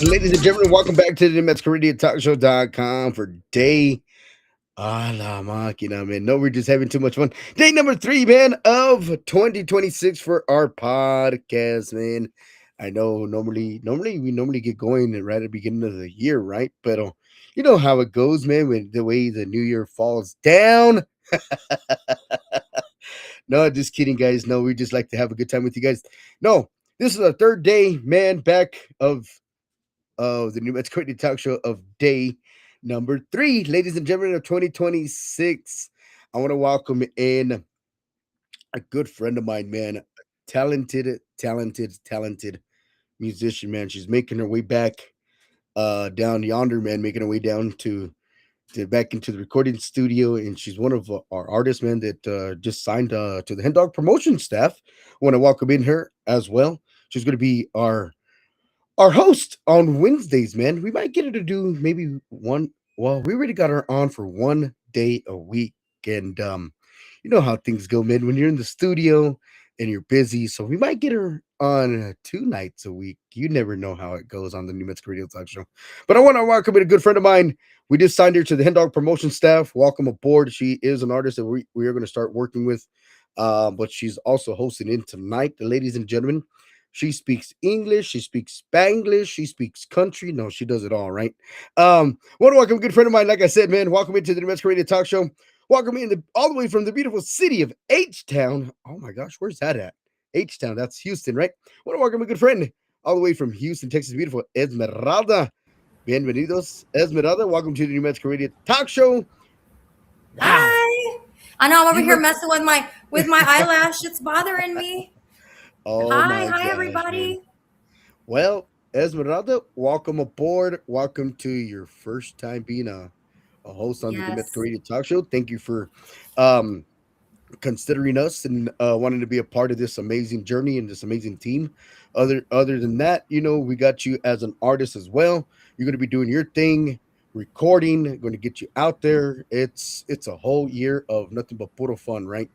Ladies and gentlemen, welcome back to the MetzCaribbeanTalkShow.com for day la máquina, man. No, we're just having too much fun. Day number 3, man, of 2026 for our podcast, man. I know we get going right at the beginning of the year, right? But you know how it goes, man, with the way the new year falls down. No, just kidding, guys. No, we just like to have a good time with you guys. No, this is our third day, man, back of the New Mexico Talk Show of day number 3, ladies and gentlemen, of 2026. I want to welcome in a good friend of mine, man, a talented musician, man. She's making her way back down yonder, man, making her way down to back into the recording studio, and she's one of our artists, man, that just signed to the Hen Dog promotion staff. I want to welcome in her as well. She's going to be our host on Wednesdays, man. We might get her to do maybe one. Well, we already got her on for one day a week, and you know how things go, man. When you're in the studio and you're busy, so we might get her on 2 nights a week. You never know how it goes on the New Mexico Radio Talk Show. But I want to welcome in a good friend of mine. We just signed her to the Hen Dog promotion staff. Welcome aboard. She is an artist that we are going to start working with, but she's also hosting in tonight, ladies and gentlemen. She speaks English. She speaks Spanglish. She speaks country. No, she does it all, right? Want to welcome a good friend of mine. Like I said, man, welcome into the New Mexico Radio Talk Show. Welcome in all the way from the beautiful city of H Town. Oh my gosh, where's that at? H Town. That's Houston, right? Want to welcome a good friend all the way from Houston, Texas. Beautiful Esmeralda. Bienvenidos, Esmeralda. Welcome to the New Mexico Radio Talk Show. Wow, Hi. I know I'm over you here look. messing with my eyelash. It's bothering me. Oh Hi, my hi gosh, man. everybody. Well, Esmeralda, welcome aboard. Welcome to your first time being a host on the New Mexico Yes. Radio Talk Show. Thank you for um, considering us and wanting to be a part of this amazing journey and this amazing team. Other than that, we got you as an artist as well. You're going to be doing your thing, recording, going to get you out there. It's a whole year of nothing but puro fun, right?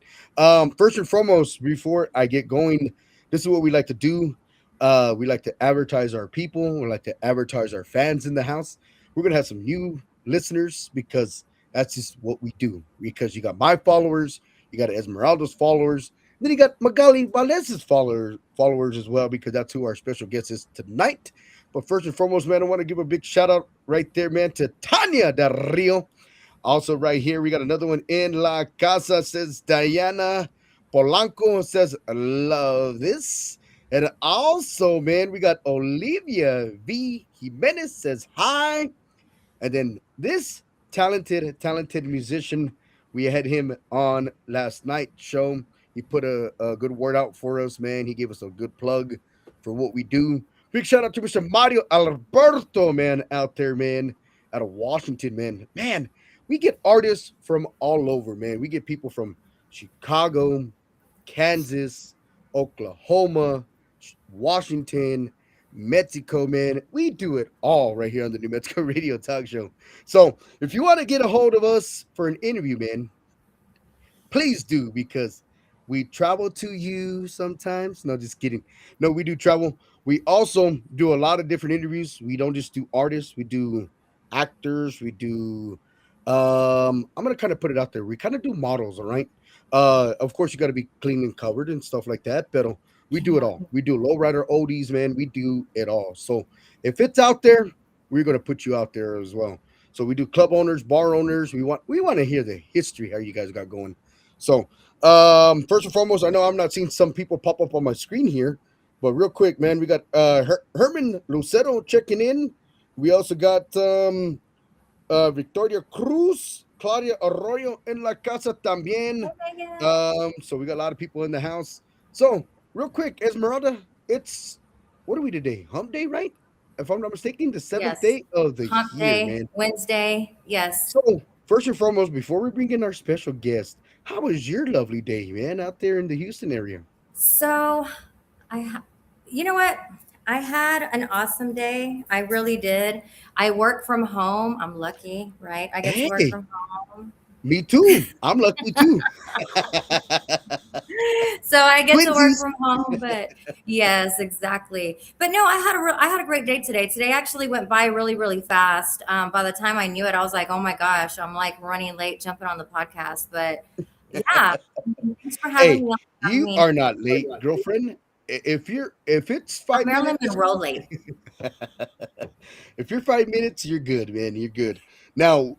First and foremost, before I get going, this is what we like to do. We like to advertise our people. We like to advertise our fans in the house. We're gonna have some new listeners because that's just what we do. Because you got my followers, you got Esmeralda's followers. Then you got Magaly Valles' followers as well, because that's who our special guest is tonight. But first and foremost, man, I want to give a big shout out right there, man, to Tanya Del Rio. Also, right here, we got another one in La Casa, says Diana Polanco, says, love this. And also, man, we got Olivia V. Jimenez, says, hi. And then this talented musician, we had him on last night show. He put a good word out for us, man. He gave us a good plug for what we do. Big shout out to Mr. Mario Alberto, man, out there, man, out of Washington, man. Man, we get artists from all over, man. We get people from Chicago, Kansas, Oklahoma, Washington, Mexico, man. We do it all right here on the New Mexico Radio Talk Show. So if you want to get a hold of us for an interview, man, please do, because we travel to you sometimes. No, just kidding. No, we do travel. We also do a lot of different interviews. We don't just do artists, we do actors, we do I'm gonna kind of put it out there. We kind of do models, all right. Of course you gotta be clean and covered and stuff like that, but we do it all. We do lowrider oldies, man. We do it all. So if it's out there, we're gonna put you out there as well. So we do club owners, bar owners. We want to hear the history, how you guys got going. So, first and foremost, I know I'm not seeing some people pop up on my screen here, but real quick, man, we got Herman Lucero checking in. We also got Victoria Cruz, Claudia Arroyo en la casa también. Hey, Megan. So we got a lot of people in the house. So, real quick, Esmeralda, it's what are we today? Hump day, right? If I'm not mistaken, the seventh Yes. day of the Hump year, day, man. Wednesday. Yes. So, first and foremost, before we bring in our special guest, how was your lovely day, man, out there in the Houston area? So, I ha- you know what? I had an awesome day. I really did. I work from home. I'm lucky, right? I get to work Hey, from home. me too. I'm lucky too. So I get to work Twinsies. from home, but yes, exactly. But no, I had a great day today. Today actually went by really really fast. By the time I knew it, I was like, oh my gosh, I'm like running late, jumping on the podcast. But yeah, thanks for having Hey, me on. I you mean, are not late, girlfriend. If it's I'm 5 Marilyn minutes, Monroe late. if you're 5 minutes, you're good, man. You're good. Now,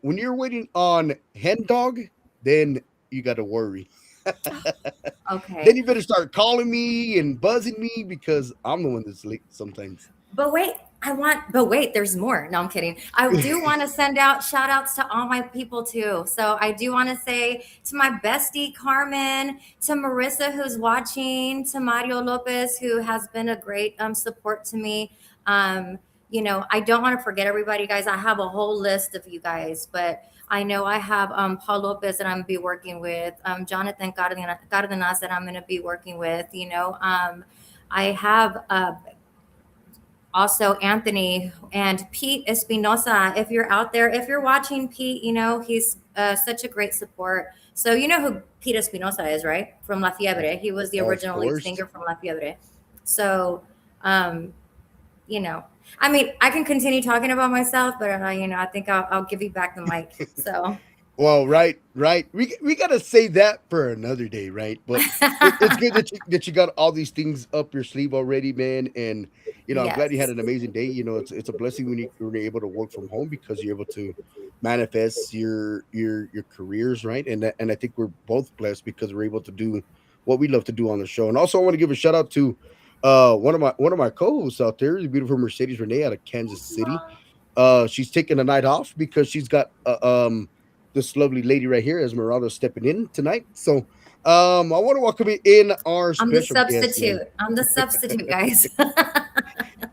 when you're waiting on hen dog, then you got to worry. Then Okay. you better start calling me and buzzing me because I'm the one that's late sometimes. But wait, there's more. No, I'm kidding. I do want to send out shout outs to all my people too. So I do want to say to my bestie Carmen, to Marissa who's watching, to Mario Lopez who has been a great support to me. I don't want to forget everybody, guys. I have a whole list of you guys, but I know I have Paul Lopez that I'm gonna be working with, Jonathan Cardenas that I'm gonna be working with. I have also Anthony and Pete Espinosa. If you're out there, if you're watching Pete, he's such a great support. So you know who Pete Espinosa is, right? From La Of, Fiebre. He was the of original lead course. singer from La Fiebre. So, um, you know, I mean, I can continue talking about myself, but I think I'll give you back the mic. So. Well, right, right. We gotta say that for another day, right? But it's good that you got all these things up your sleeve already, man. And I'm glad you had Yes. an amazing day. It's a blessing when you're able to work from home because you're able to manifest your careers, right? And I think we're both blessed because we're able to do what we love to do on the show. And also, I want to give a shout out to one of my co-hosts out there, the beautiful Mercedes Renee out of Kansas City. She's taking a night off because she's got this lovely lady right here, Esmeralda, stepping in tonight. So I want to welcome in our I'm the special guest, man. substitute. I'm the substitute, guys.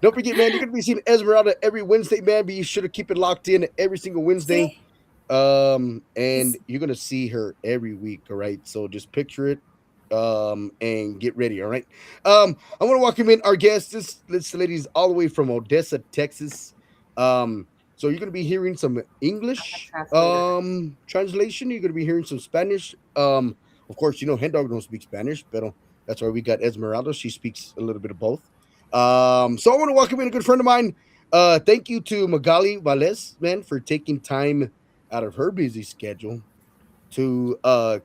Don't forget, man, you're gonna be seeing Esmeralda every Wednesday, man. Be sure to keep it locked in every single Wednesday. See, And you're gonna see her every week, all right? So just picture it and get ready, all right? I want to welcome in our guest. This lady's all the way from Odessa, Texas. So you're gonna be hearing some I'm a English translator. translation. You're gonna be hearing some Spanish. Of course, Hen Dog don't speak Spanish, but that's why we got Esmeralda. She speaks a little bit of both. So I want to welcome in a good friend of mine. Thank you to Magaly Valles, man, for taking time out of her busy schedule to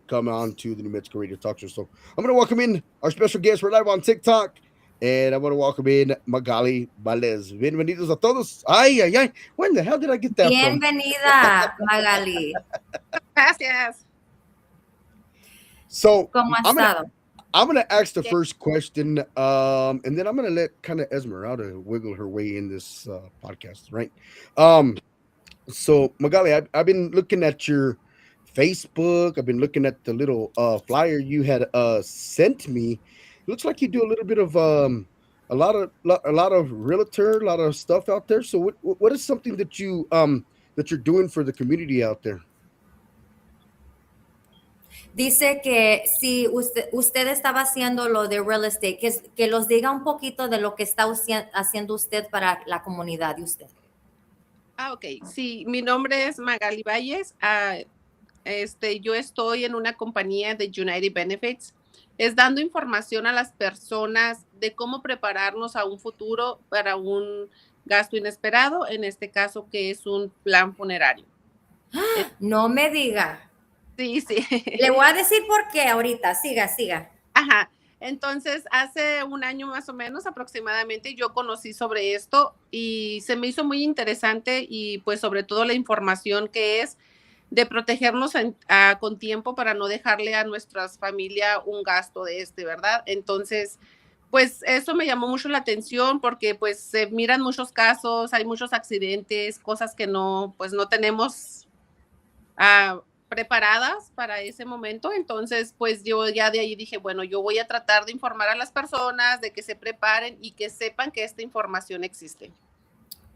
come on to the New Mexico Radio Talk Show. So I'm going to welcome in our special guest. We're live on TikTok. And I want to welcome in Magaly Valles. Bienvenidos a todos. Ay, ay, ay. When the hell did I get that from? Bienvenida, Magali. Gracias. So ¿Cómo ha I'm gonna estado? I'm gonna ask the Okay. first question, and then I'm gonna let kind of Esmeralda wiggle her way in this podcast, right? Um, So Magali, I've been looking at your Facebook. I've been looking at the little flyer you had sent me. Looks like you do a little bit of a lot of realtor, a lot of stuff out there. So what is something that you're doing for the community out there? Dice que si usted estaba haciendo lo de real estate, que los diga un poquito de lo que está haciendo usted para la comunidad de usted. Ok. Sí, mi nombre es Magaly Valles. Yo estoy en una compañía de United Benefits. Es dando información a las personas de cómo prepararnos a un futuro para un gasto inesperado, en este caso que es un plan funerario. No me diga. Sí, sí. Le voy a decir por qué ahorita. Siga, siga. Ajá. Entonces, hace un año más o menos aproximadamente, yo conocí sobre esto y se me hizo muy interesante y pues sobre todo la información que es de protegernos con tiempo para no dejarle a nuestras familias un gasto de ¿verdad? Entonces, pues eso me llamó mucho la atención porque pues se miran muchos casos, hay muchos accidentes, cosas que no, pues no tenemos preparadas para ese momento. Entonces, pues yo ya de ahí dije, bueno, yo voy a tratar de informar a las personas de que se preparen y que sepan que esta información existe.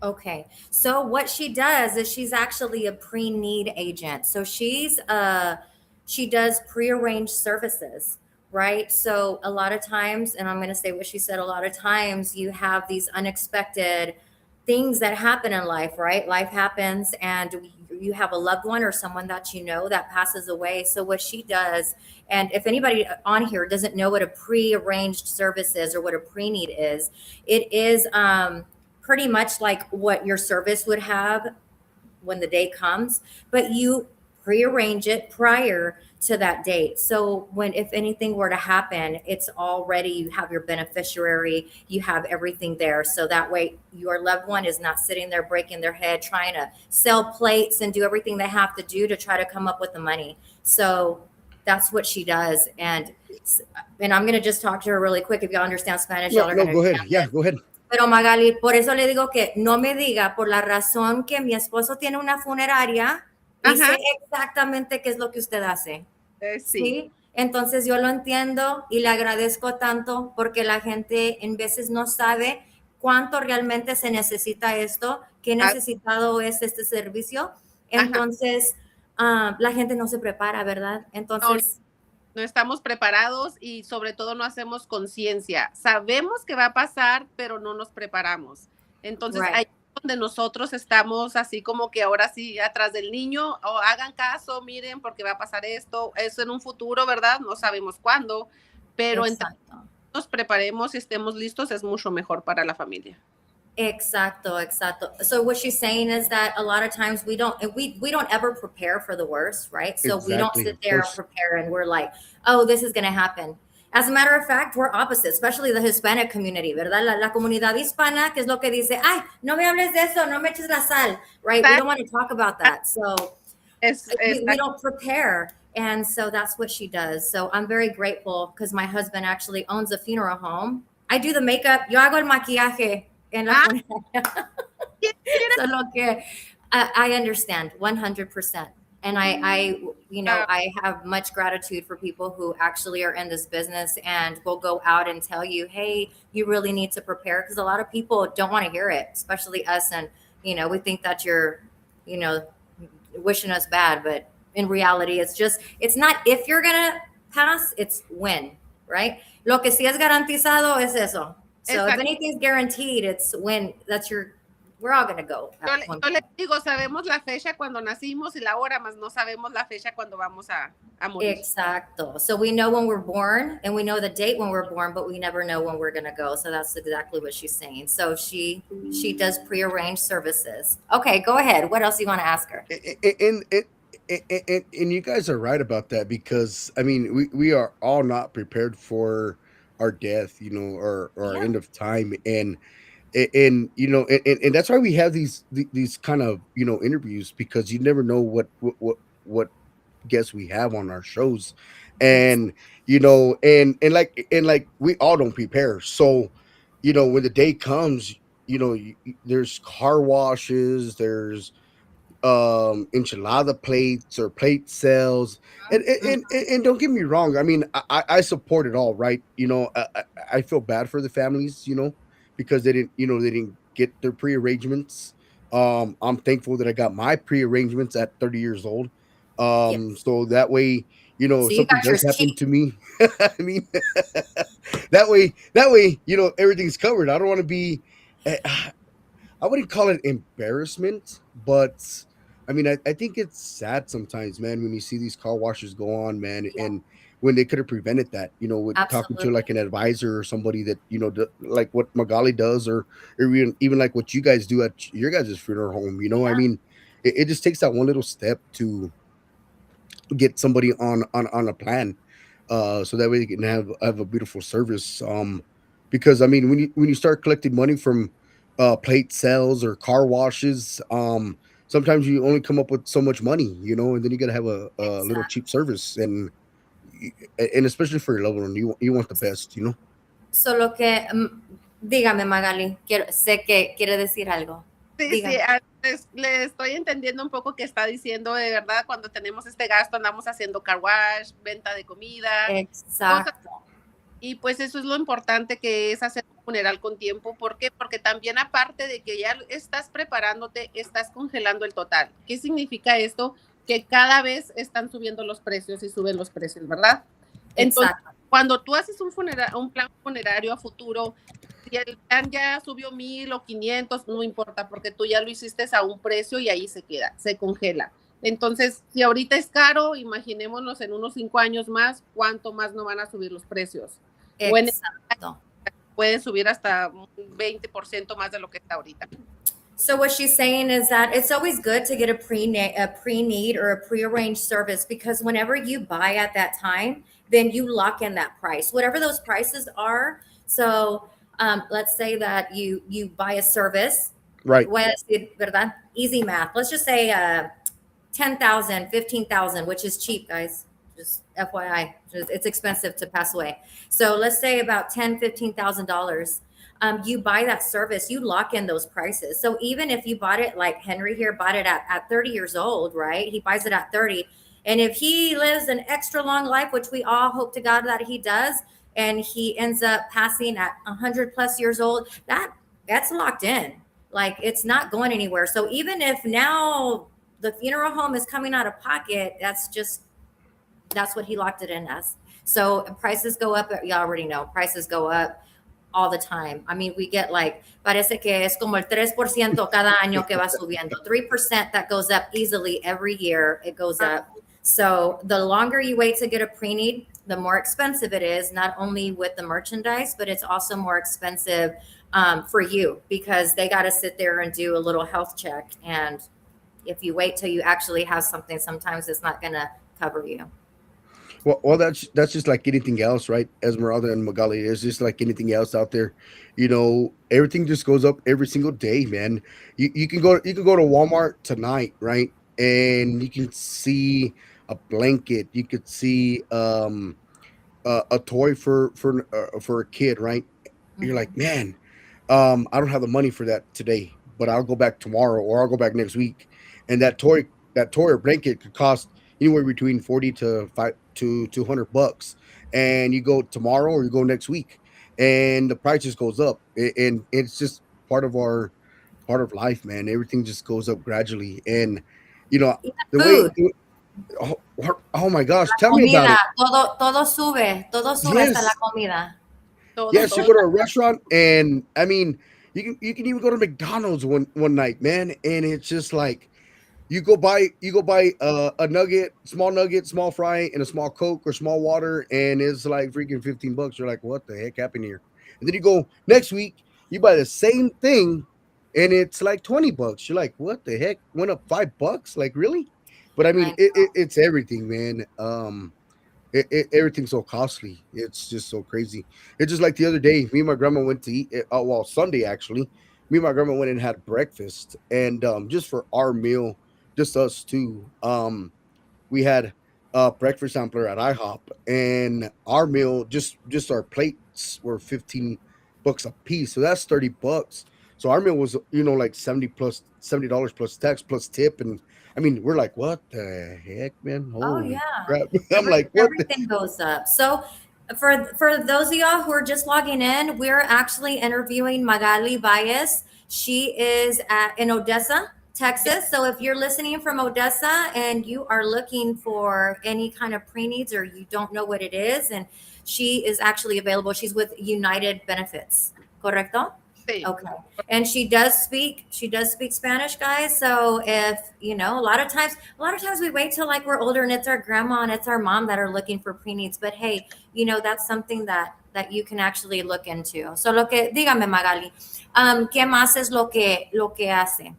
Okay. So what she does is she's actually a pre-need agent. So she does pre-arranged services, right? So a lot of times, and I'm going to say what she said, a lot of times you have these unexpected things that happen in life, right? Life happens and you have a loved one or someone that you know that passes away. So what she does, and if anybody on here doesn't know what a pre-arranged service is or what a pre-need is, it is pretty much like what your service would have when the day comes, but you prearrange it prior to that date. So if anything were to happen, it's already, you have your beneficiary, you have everything there. So that way your loved one is not sitting there breaking their head trying to sell plates and do everything they have to do to try to come up with the money. So that's what she does. And I'm going to just talk to her really quick. If y'all understand Spanish, y'all are No, going to go ahead. understand Yeah, this. go ahead. Pero Magali, por eso le digo que no me diga, por la razón que mi esposo tiene una funeraria y sé exactamente qué es lo que usted hace. Sí. ¿Sí? Entonces yo lo entiendo y le agradezco tanto porque la gente en veces no sabe cuánto realmente se necesita esto, qué necesitado es este servicio. Entonces la gente no se prepara, ¿verdad? Entonces... No estamos preparados y sobre todo no hacemos conciencia. Sabemos que va a pasar, pero no nos preparamos. Entonces, ahí es donde nosotros estamos así como que ahora sí atrás del niño, o hagan caso, miren, porque va a pasar esto, eso en un futuro, ¿verdad? No sabemos cuándo, pero entre nos preparemos y estemos listos es mucho mejor para la familia. Exacto. So what she's saying is that a lot of times we don't ever prepare for the worst, right? So we don't Exactly, sit of there and course. prepare and we're like, oh, this is going to happen. As a matter of fact, we're opposite, especially the Hispanic community, ¿verdad? La comunidad hispana, que es lo que dice, ay, no me hables de eso, no me eches la sal, right? We don't want to talk about that. So we Exacto. don't prepare. And so that's what she does. So I'm very grateful because my husband actually owns a funeral home. I do the makeup. Yo hago el maquillaje en la Ah, funeraria. ¿quién Solo que I understand 100%. And era? I have much gratitude for people who actually are in this business and will go out and tell you, hey, you really need to prepare. Because a lot of people don't want to hear it, especially us. And, we think that you're, you know, wishing us bad, but in reality, it's not if you're gonna pass, it's when, right? Lo que sí es garantizado es eso. So if Exacto. anything's guaranteed, it's when we're all gonna go Yo, at one yo les point. digo, sabemos la fecha cuando nacimos y la hora, más no sabemos la fecha cuando vamos a morir. Exacto. So we know when we're born and we know the date when we're born, but we never know when we're gonna go. So that's exactly what she's saying. So she does prearranged services. Okay, go ahead. What else do you want to ask her? And you guys are right about that because I mean we are all not prepared for our death, or our Yeah, end of time, and and that's why we have these kind of interviews, because you never know what guests we have on our shows, and exactly. and like we all don't prepare, so when the day comes, there's car washes, there's enchilada plates or plate sales, and don't get me wrong, I mean I support it all, right? I feel bad for the families, because they didn't get their pre-arrangements. I'm thankful that I got my pre-arrangements at 30 years old, Yes. so that way, So if you something got does yours happen cheap. to me, I mean, that way everything's covered. I don't want to be eh, I wouldn't call it embarrassment, but I mean, I think it's sad sometimes, man, when you see these car washes go on, man, Yeah, and when they could have prevented that, with talking to like absolutely. an advisor or somebody that like what Magali does, or even like what you guys do at your guys' funeral home. I Yeah. mean, it just takes that one little step to get somebody on a plan, so that way they can have a beautiful service, because I mean when you start collecting money from plate sales or car washes, sometimes you only come up with so much money, and then you got to have a little cheap Exactly. service, and especially for your loved one, you want the best, Solo que, dígame, Magali, sé que quiere decir algo. Sí, sí, Dígame. le estoy entendiendo un poco que está diciendo, de verdad, cuando tenemos este gasto andamos haciendo car wash, venta de comida, cosas, Exacto. y pues eso es lo importante que es hacer un funeral con tiempo. ¿Por qué? Porque también aparte de que ya estás preparándote, estás congelando el total. ¿Qué significa esto? Que cada vez están subiendo los precios y suben los precios, ¿verdad? Entonces, Exacto. cuando tú haces un plan funerario a futuro, si el plan ya subió 1,000 o 500, no importa, porque tú ya lo hiciste a un precio y ahí se queda, se congela. Entonces, si ahorita es caro, imaginémonos en unos 5 años más, cuánto más no van a subir los precios. O en Exacto. pueden subir hasta un 20% más de lo que está ahorita. So what she's saying is that it's always good to get a pre-need or a prearranged service, because whenever you buy at that time, then you lock in that price, whatever those prices are. So let's say that you buy a service. right? Voy a decir, ¿verdad? Easy math. Let's just say 10,000, 15,000, which is cheap, guys. Just FYI, it's expensive to pass away. So let's say about $10,000, $15,000. You buy that service, you lock in those prices. So even if you bought it, like Henry here bought it at 30 years old, right? He buys it at 30. And if he lives an extra long life, which we all hope to God that he does, and he ends up passing at 100 plus years old, that's locked in. Like it's not going anywhere. So even if now the funeral home is coming out of pocket, that's what he locked it in as. So prices go up. You already know prices go up all the time. I mean, we get like, parece que es como el 3% cada año que va subiendo. 3% that goes up easily every year. It goes up. So the longer you wait to get a pre-need, the more expensive it is, not only with the merchandise, but it's also more expensive for you, because they got to sit there and do a little health check. And if you wait till you actually have something, sometimes it's not going to cover you. Well, that's just like anything else, right? Esmeralda and Magali, it's just like anything else out there. Everything just goes up every single day, man. You can go to Walmart tonight, right? And you can see a blanket. You could see a toy for a kid, right? You're like, Hmm. man, I don't have the money for that today, but I'll go back tomorrow or I'll go back next week. And that toy or blanket could cost anywhere between 40 to 5 to $200. And you go tomorrow or you go next week and the price just goes up. And it's just part of life, man. Everything just goes up gradually. And you know, Even the way food, oh my gosh, tell me about comida, it. todo sube hasta la Yes. comida. Todo, Yes, you todo. go to a restaurant and I mean you can even go to McDonald's one night, man, and it's just like you go buy a nugget, small fry, and a small Coke or small water, and it's like freaking $15. You're like, what the heck happened here? And then you go next week, you buy the same thing, and it's like $20. You're like, what the heck? Went up $5? Like really? But I mean, I it's everything, man. Everything's so costly. It's just so crazy. It's just like the other day, me and my grandma went to eat. Oh, well, Sunday actually. Me and my grandma went and had breakfast, and just for our meal, just us two. We had a breakfast sampler at IHOP, and our meal, just our plates were $15 a piece. So that's $30. So our meal was, like $70 plus tax plus tip, and I mean, we're like, what the heck, man? Oh Holy yeah, crap! I'm like, what the everything goes up. So for those of y'all who are just logging in, we're actually interviewing Magaly Valles. She is in Odessa, Texas. So if you're listening from Odessa and you are looking for any kind of pre needs or you don't know what it is, and she is actually available. She's with United Benefits, correcto? Sí. Okay. And she does speak Spanish, guys. So if a lot of times we wait till like we're older and it's our grandma and it's our mom that are looking for preneeds. But hey, that's something that you can actually look into. So dígame, Magali, ¿qué más es lo que hace?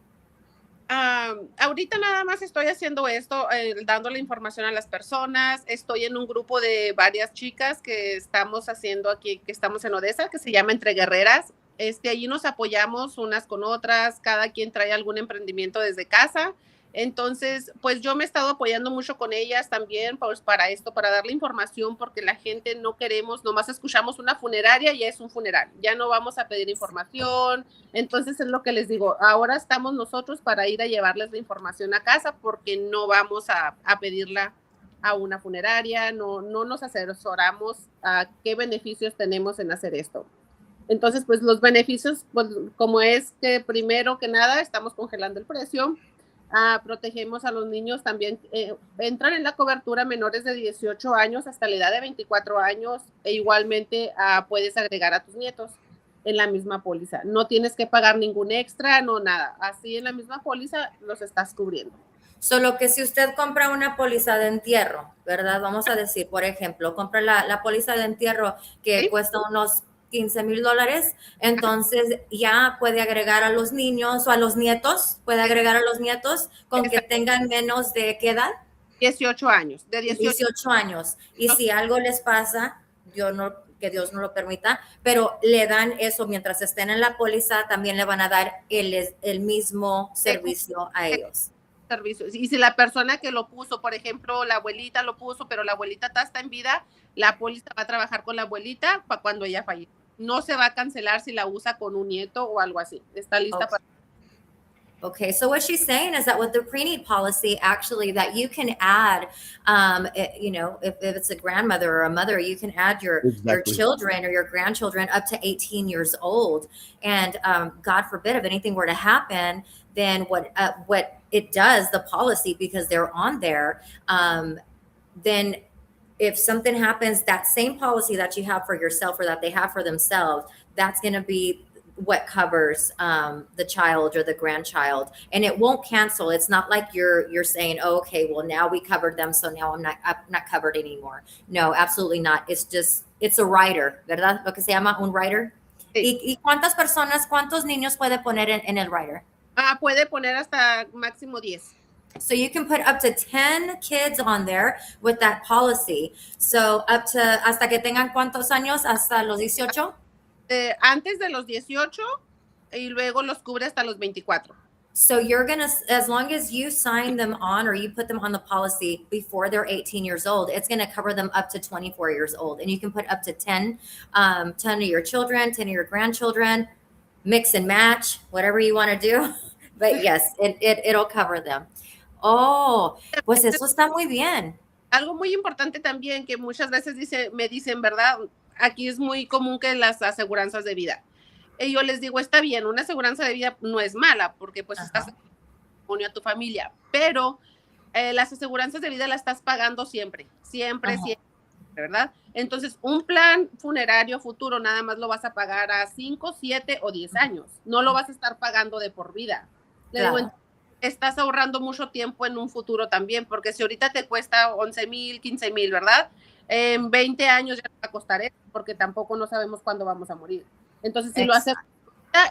Ahorita nada más estoy haciendo esto, dando la información a las personas. Estoy en un grupo de varias chicas que estamos haciendo aquí, que estamos en Odessa, que se llama Entre Guerreras. Allí nos apoyamos unas con otras, cada quien trae algún emprendimiento desde casa. Entonces, pues yo me he estado apoyando mucho con ellas también, pues para esto, para darle información, porque la gente no queremos, nomás escuchamos una funeraria y ya es un funeral, ya no vamos a pedir información. Entonces es lo que les digo, ahora estamos nosotros para ir a llevarles la información a casa porque no vamos a pedirla a una funeraria, no nos asesoramos a qué beneficios tenemos en hacer esto. Entonces, pues los beneficios, pues, como es que primero que nada estamos congelando el precio, protegemos a los niños también, entran en la cobertura menores de 18 años hasta la edad de 24 años e igualmente puedes agregar a tus nietos en la misma póliza. No tienes que pagar ningún extra, no nada. Así en la misma póliza los estás cubriendo. Solo que si usted compra una póliza de entierro, ¿verdad? Vamos a decir, por ejemplo, compra la póliza de entierro que ¿Sí? cuesta unos $15,000, entonces ya puede agregar a los niños o a los nietos, puede agregar a los nietos con que tengan menos de ¿qué edad? 18 años, de 18. 18 años. Y si algo les pasa, que Dios no lo permita, pero le dan eso mientras estén en la póliza, también le van a dar el mismo servicio a ellos. Servicios. Y si la persona que lo puso, por ejemplo, la abuelita lo puso, pero la abuelita está en vida, la póliza va a trabajar con la abuelita para cuando ella falle. No se va a cancelar si la usa con un nieto o algo así. Está lista para... Okay, so what she's saying is that with the preneed policy, actually, that you can add, if it's a grandmother or a mother, you can add your exactly. children or your grandchildren up to 18 years old. And God forbid, if anything were to happen, then what it does, the policy, because they're on there, then if something happens, that same policy that you have for yourself or that they have for themselves, that's going to be what covers the child or the grandchild, and it won't cancel. It's not like you're saying, oh, okay, well now we covered them, so now I'm not covered anymore. No, absolutely not. It's a rider, ¿verdad? Lo que se llama un rider. Sí. ¿Y cuántas personas, cuántos niños puede poner en el rider? Puede poner hasta máximo 10. So you can put up to 10 kids on there with that policy. So up to, hasta que tengan cuántos años, hasta los 18. Antes de los 18 y luego los cubre hasta los 24. So you're going to, as long as you sign them on or you put them on the policy before they're 18 years old, it's going to cover them up to 24 years old. And you can put up to 10, 10 of your children, 10 of your grandchildren, mix and match, whatever you want to do. But yes, it'll cover them. Oh, pues eso está muy bien. Algo muy importante también que muchas veces me dicen, ¿verdad? Aquí es muy común que las aseguranzas de vida. Y yo les digo, está bien, una aseguranza de vida no es mala porque pues estás a tu familia, pero las aseguranzas de vida las estás pagando siempre, siempre, ¿verdad? Entonces, un plan funerario futuro nada más lo vas a pagar a 5, 7 o 10 años. No lo vas a estar pagando de por vida. Le digo, estás ahorrando mucho tiempo en un futuro también, porque si ahorita te cuesta 11,000, 15,000, ¿verdad? En 20 años ya te va a costar eso, porque tampoco no sabemos cuándo vamos a morir. Entonces, si lo hacemos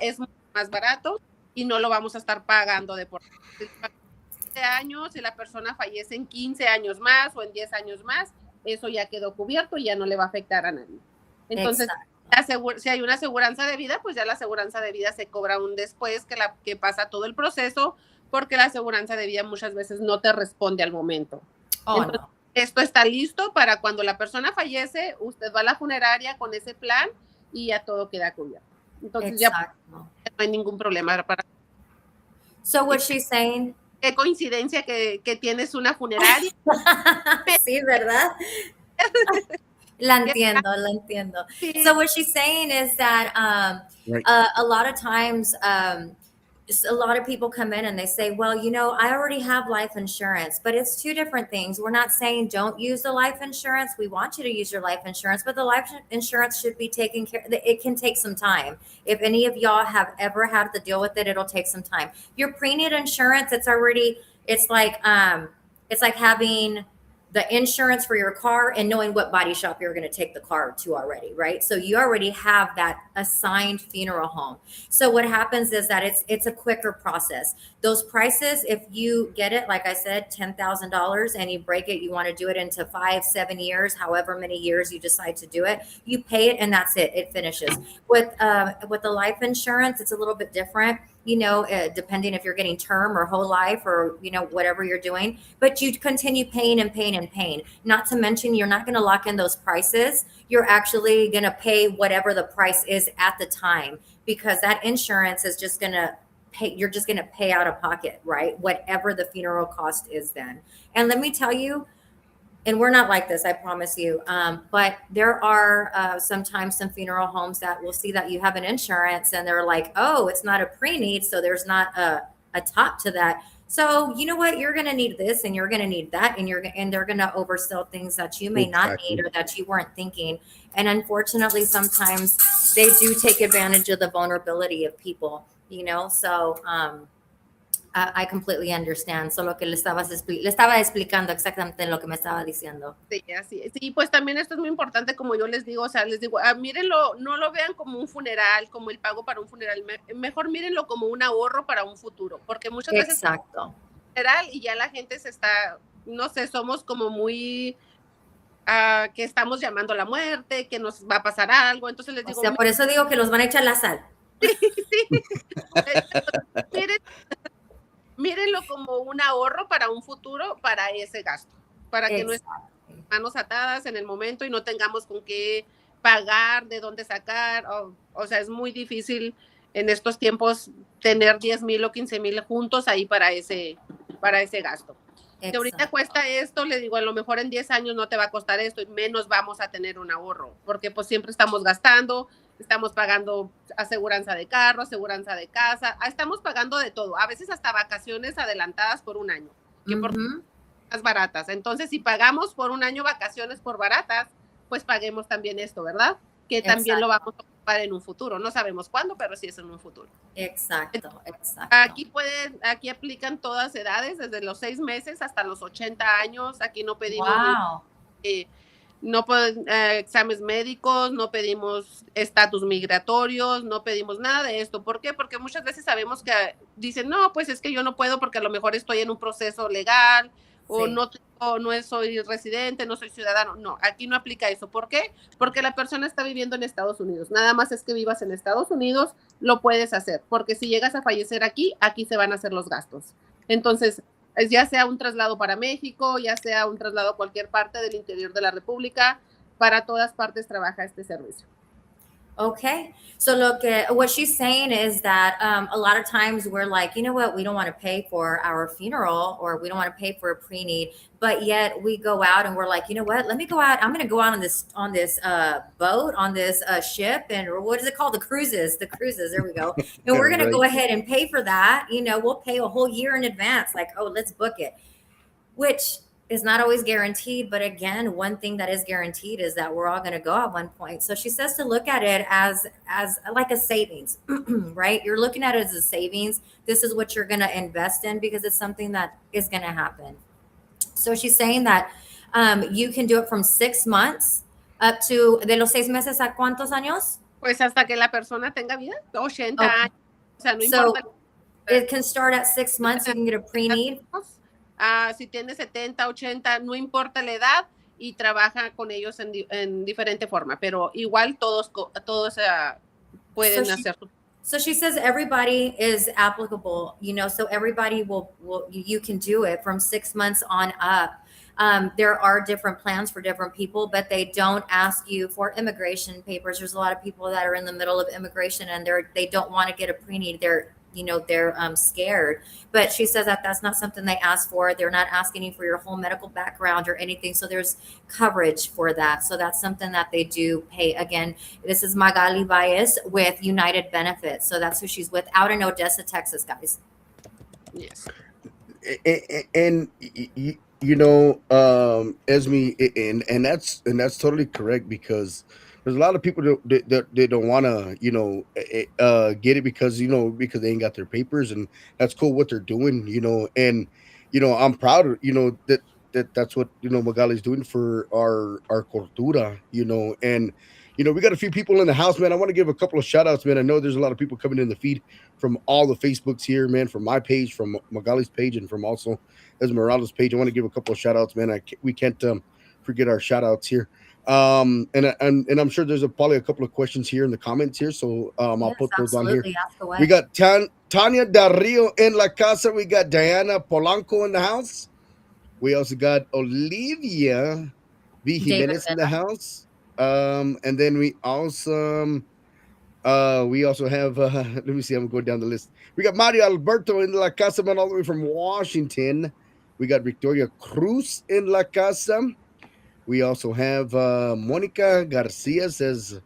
es más barato y no lo vamos a estar pagando de por 20 años, si la persona fallece en 15 años más o en 10 años más, eso ya quedó cubierto y ya no le va a afectar a nadie. Entonces, si hay una aseguranza de vida, pues ya la aseguranza de vida se cobra un después que pasa todo el proceso, porque la aseguranza de vida muchas veces no te responde al momento. Entonces, esto está listo para cuando la persona fallece, usted va a la funeraria con ese plan y ya todo queda cubierto. Entonces ya no hay ningún problema para... So what she's saying... Qué coincidencia que tienes una funeraria. Sí, ¿verdad? La entiendo. Sí. So what she's saying is that a lot of times a lot of people come in and they say, well, you know, I already have life insurance, but it's two different things. We're not saying don't use the life insurance. We want you to use your life insurance, but the life insurance should be taken care of. It can take some time. If any of y'all have ever had to deal with it, it'll take some time. Your preneed insurance, it's like having the insurance for your car and knowing what body shop you're going to take the car to already, right? So you already have that assigned funeral home. So what happens is that it's a quicker process. Those prices, if you get it, like I said, $10,000 and you break it, you want to do it into 5-7 years, however many years you decide to do it, you pay it and that's it. It finishes. With the life insurance, it's a little bit different. You know, depending if you're getting term or whole life or, you know, whatever you're doing, but you continue paying and paying and paying. Not to mention, you're not going to lock in those prices. You're actually going to pay whatever the price is at the time, because that insurance is just going to pay. You're just going to pay out of pocket, right? Whatever the funeral cost is then. And let me tell you, and we're not like this, I promise you. But there are sometimes some funeral homes that will see that you have an insurance and they're like, oh, it's not a pre-need, so there's not a top to that. So you know what? You're going to need this and you're going to need that, and they're going to oversell things that you may not need or that you weren't thinking. And unfortunately, sometimes they do take advantage of the vulnerability of people, you know? So I completely understand. Solo que le estaba explicando exactamente lo que me estaba diciendo. Sí, así es. Sí, pues también esto es muy importante, como yo les digo, o sea, les digo, mírenlo, no lo vean como un funeral, como el pago para un funeral, mejor mírenlo como un ahorro para un futuro, porque muchas veces Exacto. Funeral y ya la gente se está, no sé, somos como muy que estamos llamando a la muerte, que nos va a pasar algo, entonces les digo, o sea, por eso digo que los van a echar la sal. Sí. Mírenlo como un ahorro para un futuro, para ese gasto, para que no estén manos atadas en el momento y no tengamos con qué pagar, de dónde sacar. O sea, es muy difícil en estos tiempos tener 10,000 o 15,000 juntos ahí para ese gasto. Si ahorita cuesta esto, le digo, a lo mejor en 10 años no te va a costar esto y menos vamos a tener un ahorro, porque pues siempre estamos gastando, estamos pagando aseguranza de carro, aseguranza de casa, estamos pagando de todo, a veces hasta vacaciones adelantadas por un año, que por más baratas. Entonces, si pagamos por un año vacaciones por baratas, pues paguemos también esto, ¿verdad? Que también lo vamos a ocupar en un futuro. No sabemos cuándo, pero sí es en un futuro. Exacto. Aquí aplican todas edades, desde los 6 meses hasta los 80 años. Aquí no pedimos No exámenes médicos, no pedimos estatus migratorios, no pedimos nada de esto. ¿Por qué? Porque muchas veces sabemos que dicen, no, pues es que yo no puedo porque a lo mejor estoy en un proceso legal o Sí. no tengo, no soy residente, no soy ciudadano. No, aquí no aplica eso. ¿Por qué? Porque la persona está viviendo en Estados Unidos. Nada más es que vivas en Estados Unidos, lo puedes hacer. Porque si llegas a fallecer aquí, aquí se van a hacer los gastos. Entonces, ya sea un traslado para México, ya sea un traslado a cualquier parte del interior de la República, para todas partes trabaja este servicio. Okay. So look at what she's saying is that a lot of times we're like, you know what, we don't want to pay for our funeral or we don't want to pay for a pre-need, but yet we go out and we're like, you know what, let me go out. I'm going to go out on this boat, on this ship, and or what is it called? The cruises. There we go. And we're going to Right. go ahead and pay for that. You know, we'll pay a whole year in advance. Like, oh, let's book it, which is not always guaranteed. But again, one thing that is guaranteed is that we're all going to go at one point. So she says to look at it as like a savings, right? You're looking at it as a savings. This is what you're going to invest in because it's something that is going to happen. So she's saying that you can do it from 6 months up to de los 6 meses a cuántos años? Pues hasta que la persona tenga vida, 80 Okay. años. O sea, no So importa. it can start at 6 months. You can get a pre-need. Si tiene 70, 80, no importa la edad y trabaja con ellos en diferente forma, pero igual todos pueden hacer. So she says everybody is applicable, you know, so everybody will you can do it from 6 months on up. There are different plans for different people, but they don't ask you for immigration papers. There's a lot of people that are in the middle of immigration and they don't want to get a pre-need. They're scared. But she says that that's not something they ask for. They're not asking you for your whole medical background or anything. So there's coverage for that. So that's something that they do pay. Again, this is Magaly Valles with United Benefits. So that's who she's with out in Odessa, Texas, guys. Yes. And Esme, and that's totally correct because there's a lot of people that don't want to get it because they ain't got their papers, and that's cool what they're doing, and I'm proud of that's what Magali's doing for our cultura, and we got a few people in the house, man. I want to give a couple of shout outs, man. I know there's a lot of people coming in the feed from all the Facebooks here, man, from my page, from Magali's page, and from also Esmeralda's page. I want to give a couple of shout outs, man. We can't forget our shout outs here. And I'm sure there's probably a couple of questions here in the comments here, so I'll Yes, put those on here. absolutely. Ask away. We got Tanya Del Rio in La Casa. We got Diana Polanco in the house. We also got Olivia V. David Jimenez in the Villa. house. And then we also have let me see, I'm going down the list. We got Mario Alberto in La Casa, man, all the way from Washington. We got Victoria Cruz in La Casa. We also have Monica Garcia says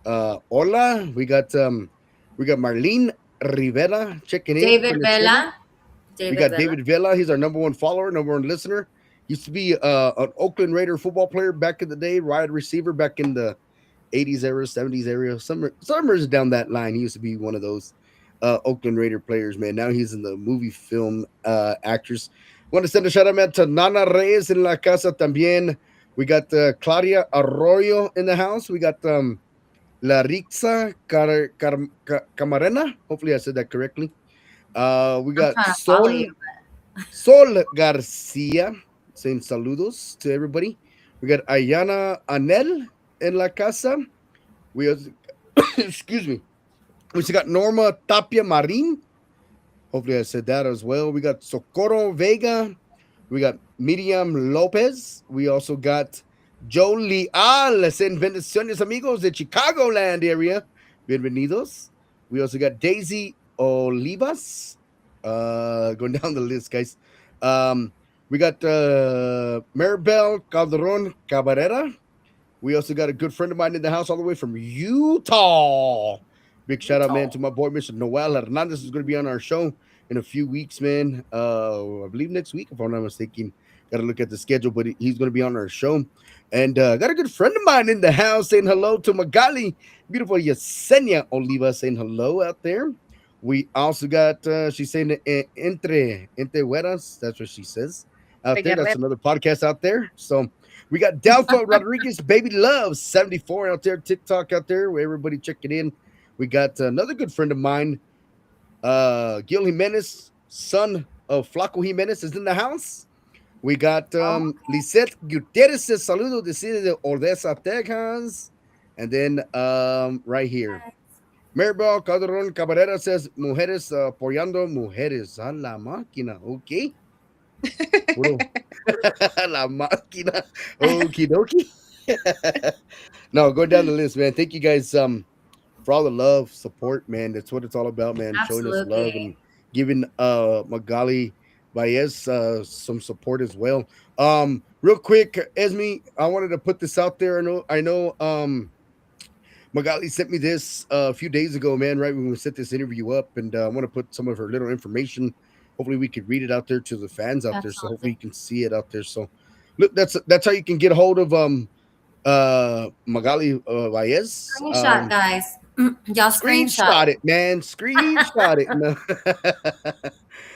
hola. We got Marlene Rivera checking in David from the city. Villa. We David got Villa. David Villa. He's our number one follower, number one listener. Used to be an Oakland Raider football player back in the day, wide receiver back in the 80s era, 70s area. Summers down that line. He used to be one of those Oakland Raider players, man. Now he's in the movie film actors. Want to send a shout out, man, to Nana Reyes in La Casa también. We got Claudia Arroyo in the house. We got Larixa Camarena. Hopefully I said that correctly. We I'm got trying to follow you. Sol Garcia saying saludos to everybody. We got Ayana Anel in La Casa. We also, excuse me. We also got Norma Tapia Marin. Hopefully I said that as well. We got Socorro Vega. We got Miriam Lopez. We also got Joe Leal en Bendiciones Amigos de Chicagoland area. Bienvenidos. We also got Daisy Olivas. Going down the list, guys. We got Maribel Calderon Cabrera. We also got a good friend of mine in the house all the way from Utah. Big shout out, man, to my boy, Mr. Noel Hernandez, is going to be on our show in a few weeks, man. I believe next week, if I'm not mistaken. Got to look at the schedule, but he's going to be on our show. And got a good friend of mine in the house saying hello to Magaly. Beautiful Yesenia Oliva saying hello out there. We also got, she's saying entre güeras. That's what she says. out De there. That's Guerrero. another podcast out there. So we got Delpha Rodriguez, Baby Love 74 out there, TikTok out there, where everybody check it in. We got another good friend of mine, Gil Jimenez, son of Flaco Jimenez, is in the house. We got Oh, Lisette Gutierrez says saludo de City de Odessa, Texas. And then right here, Maribel Calderon Cabrera says mujeres apoyando mujeres a la máquina. Okay. Puro la máquina. Okie dokie. No, going down the list, man. Thank you guys for all the love, support, man. That's what it's all about, man. Showing us love absolutely. and giving Magaly Valles some support as well. Real quick, Esme, I wanted to put this out there. I know Magali sent me this a few days ago, man, right when we set this interview up, and I want to put some of her little information. Hopefully, we could read it out there to the fans out there. So hopefully, Absolutely. you can see it out there. So, look, that's how you can get a hold of Magali Valles. Screenshot, guys. Y'all screenshot Screenshot it. it, man. Screenshot it. No.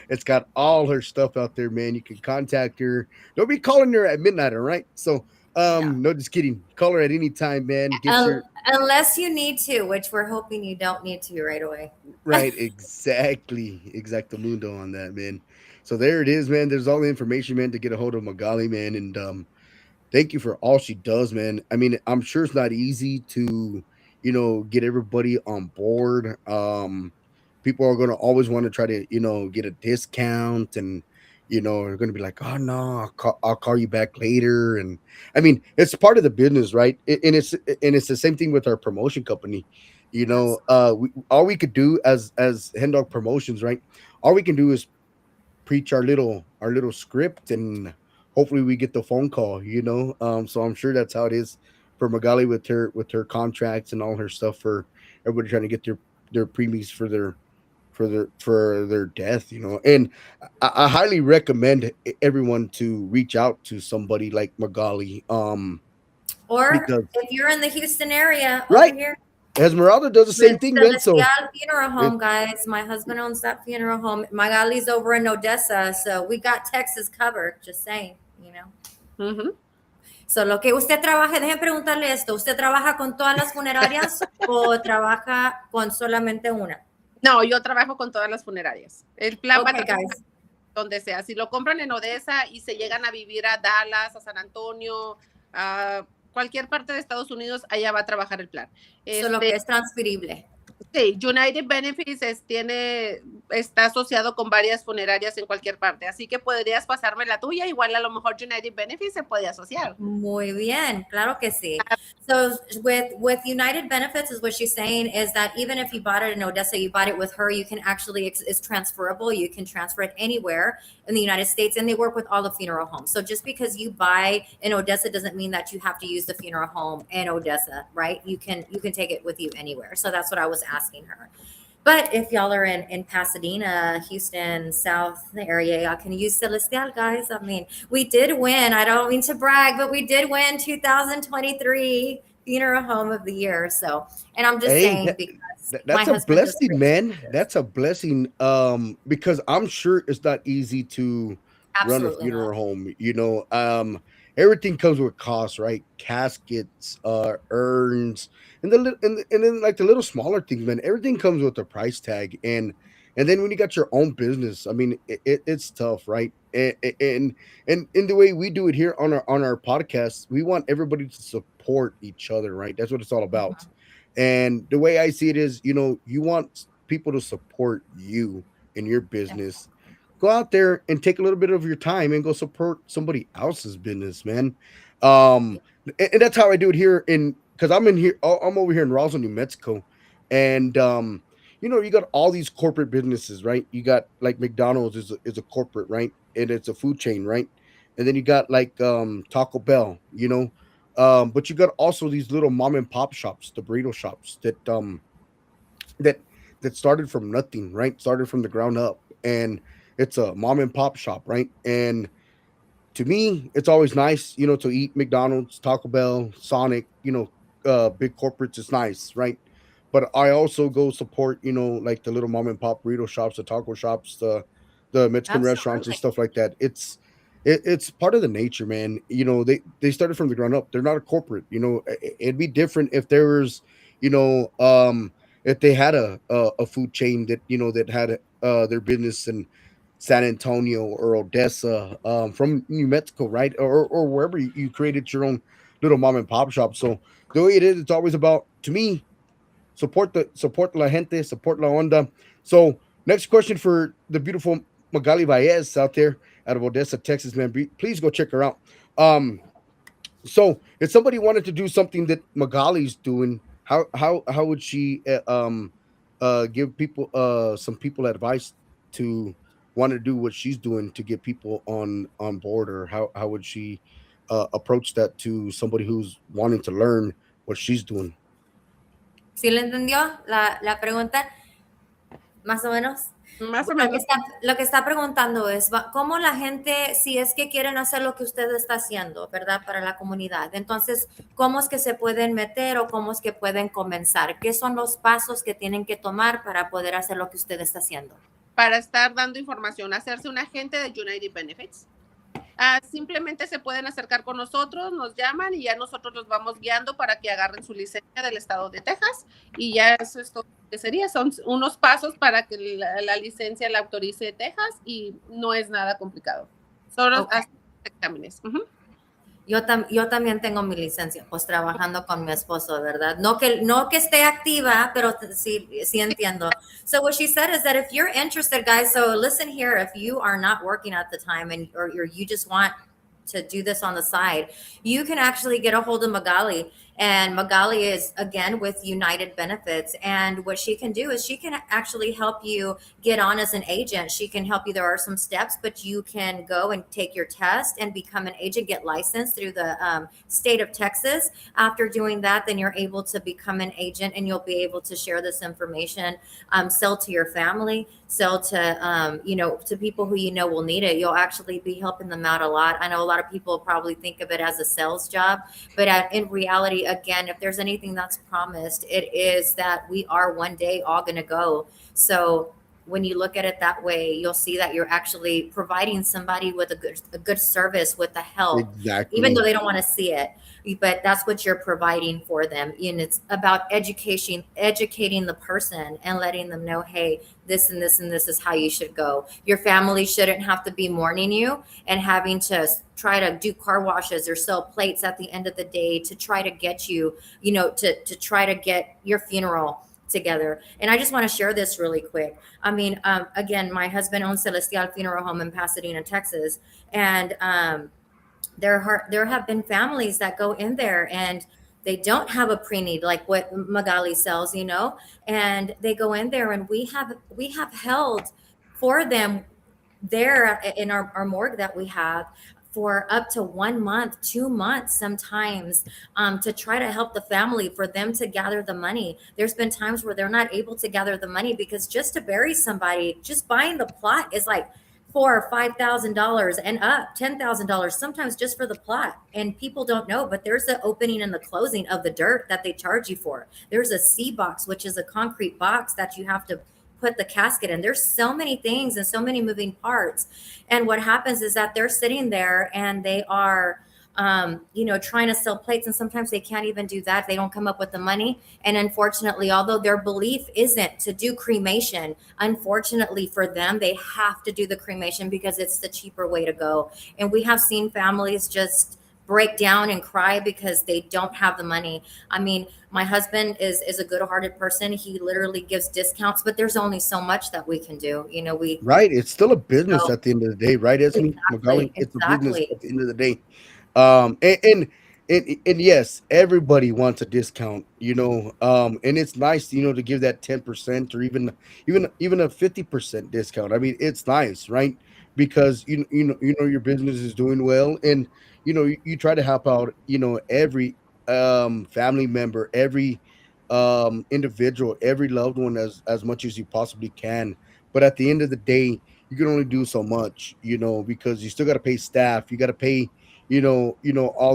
It's got all her stuff out there, man. You can contact her. Don't be calling her at midnight, all right? So, No. no, just kidding. Call her at any time, man. Get your Unless you need to, which we're hoping you don't need to right away. right, exactly, exactamundo on that, man. So there it is, man. There's all the information, man, to get a hold of Magali, man, and thank you for all she does, man. I mean, I'm sure it's not easy to, get everybody on board. People are going to always want to try to, get a discount and, are going to be like, oh no, I'll call you back later. And I mean, it's part of the business, right? And it's the same thing with our promotion company. Absolutely. All we could do as Hen Dog Promotions, right? All we can do is preach our little script and hopefully we get the phone call. So I'm sure that's how it is for Magali with her contracts and all her stuff for everybody trying to get their premies for their death. And I highly recommend everyone to reach out to somebody like Magali, Or because if you're in the Houston area over right, here Esmeralda does the with same thing, man. So Celestial Funeral it, Home, guys, my husband owns that funeral home. Magali's over in Odessa, so we got Texas covered. Just saying. Ujú. So, lo que usted trabaja, déjenme preguntarle esto, ¿usted trabaja con todas las funerarias o trabaja con solamente una? No, yo trabajo con todas las funerarias. El plan va a Okay, trabajar guys. donde sea. Si lo compran en Odessa y se llegan a vivir a Dallas, a San Antonio, a cualquier parte de Estados Unidos, allá va a trabajar el plan. Solo que es transferible. Sí, United Benefits está asociado con varias funerarias en cualquier parte, así que podrías pasarme la tuya, igual a lo mejor United Benefits se puede asociar. Muy bien, claro que sí. So with United Benefits is what she's saying is that even if you bought it in Odessa, you bought it with her, you can actually, it's transferable. You can transfer it anywhere in the United States, and they work with all the funeral homes. So just because you buy in Odessa doesn't mean that you have to use the funeral home in Odessa, right? You can take it with you anywhere. So that's what I was asking her. But if y'all are in Pasadena, Houston, South area, y'all can use Celestial, guys. I mean, we did win. I don't mean to brag, but we did win 2023 Funeral Home of the Year. So, and I'm just hey, saying because my that's a husband does blessing, great man. services. That's a blessing. Because I'm sure it's not easy to run a Absolutely not. funeral home. Everything comes with costs, right? Caskets, urns, and then like the little smaller things, man. Everything comes with a price tag, and then when you got your own business, I mean, it's tough, right? And in the way we do it here on our podcast, we want everybody to support each other, right? That's what it's all about. Mhm. And the way I see it is, you want people to support you in your business. Exactly. Go out there and take a little bit of your time and go support somebody else's business, man. Um, and that's how I do it here because I'm in here, I'm over here in Roswell, New Mexico, and you got all these corporate businesses, right? You got like McDonald's is a corporate, right? And it's a food chain, right? And then you got like Taco Bell, but you got also these little mom and pop shops, the burrito shops that that started from nothing, right? Started from the ground up, and it's a mom and pop shop, right? And to me, it's always nice, to eat McDonald's, Taco Bell, Sonic, big corporates. It's nice, right? But I also go support, like the little mom and pop burrito shops, the taco shops, the Mexican restaurants and Absolutely. stuff like that. it's part of the nature, man. They started from the ground up. They're not a corporate. It'd be different if there was, you know, if they had a food chain that that had their business in San Antonio or Odessa, from New Mexico, right, or wherever you created your own little mom and pop shop. So the way it is, it's always about, to me, support la gente, support la onda. So next question for the beautiful Magaly Valles out there out of Odessa, Texas, man. Please go check her out. Um, so if somebody wanted to do something that Magaly's doing, how would she give people some people advice to want to do what she's doing to get people on board, or how would she approach that to somebody who's wanting to learn what she's doing? ¿Sí le entendió la pregunta? Más o menos. Más o Lo que menos. está, lo que está preguntando es cómo la gente, si es que quieren hacer lo que usted está haciendo, ¿verdad? Para la comunidad. Entonces, ¿cómo es que se pueden meter o cómo es que pueden comenzar? ¿Qué son los pasos que tienen que tomar para poder hacer lo que usted está haciendo? Para estar dando información, hacerse un agente de United Benefits. Simplemente se pueden acercar con nosotros, nos llaman y ya nosotros los vamos guiando para que agarren su licencia del estado de Texas, y ya eso es todo lo que sería. Son unos pasos para que la licencia la autorice Texas y no es nada complicado. Solo hacer exámenes. Yo también tengo mi licencia, pues trabajando con mi esposo, ¿verdad? No que esté activa, pero sí entiendo. So what she said is that if you're interested, guys, so listen here, if you are not working at the time or you just want to do this on the side, you can actually get a hold of Magaly. And Magaly is, again, with United Benefits. And what she can do is she can actually help you get on as an agent. She can help you. There are some steps, but you can go and take your test and become an agent, get licensed through the state of Texas. After doing that, then you're able to become an agent, and you'll be able to share this information, sell to your family, sell to, to people who will need it. You'll actually be helping them out a lot. I know a lot of people probably think of it as a sales job, but in reality, again, if there's anything that's promised, it is that we are one day all going to go. So when you look at it that way, you'll see that you're actually providing somebody with a good service with the help, even though Exactly. they don't want to see it. But that's what you're providing for them. And it's about educating the person and letting them know, hey, this and this and this is how you should go. Your family shouldn't have to be mourning you and having to try to do car washes or sell plates at the end of the day to try to get you, to try to get your funeral together. And I just want to share this really quick. I mean, again, my husband owns Celestial Funeral Home in Pasadena, Texas. And there have been families that go in there and they don't have a pre-need like what Magaly sells, and they go in there and we have held for them there in our morgue that we have for up to 1 month, 2 months sometimes, to try to help the family, for them to gather the money. There's been times where they're not able to gather the money because just to bury somebody, just buying the plot is like $4,000 or $5,000 and up $10,000 sometimes just for the plot. And people don't know, but there's the opening and the closing of the dirt that they charge you for. There's a C box, which is a concrete box that you have to put the casket in. There's so many things and so many moving parts. And what happens is that they're sitting there and they are trying to sell plates, and sometimes they can't even do that. They don't come up with the money. And unfortunately, although their belief isn't to do cremation, unfortunately for them, they have to do the cremation because it's the cheaper way to go. And we have seen families just break down and cry because they don't have the money. I mean, my husband is a good-hearted person. He literally gives discounts, but there's only so much that we can do. Right. It's still a business So at the end of the day, right, Esme Magali? It's a business exactly. at the end of the day. And yes, everybody wants a discount, and it's nice, to give that 10% or even a 50% discount. I mean, it's nice, right? Because your business is doing well, and you try to help out, every family member, every individual, every loved one as much as you possibly can. But at the end of the day, you can only do so much, because you still got to pay staff, you got to pay, all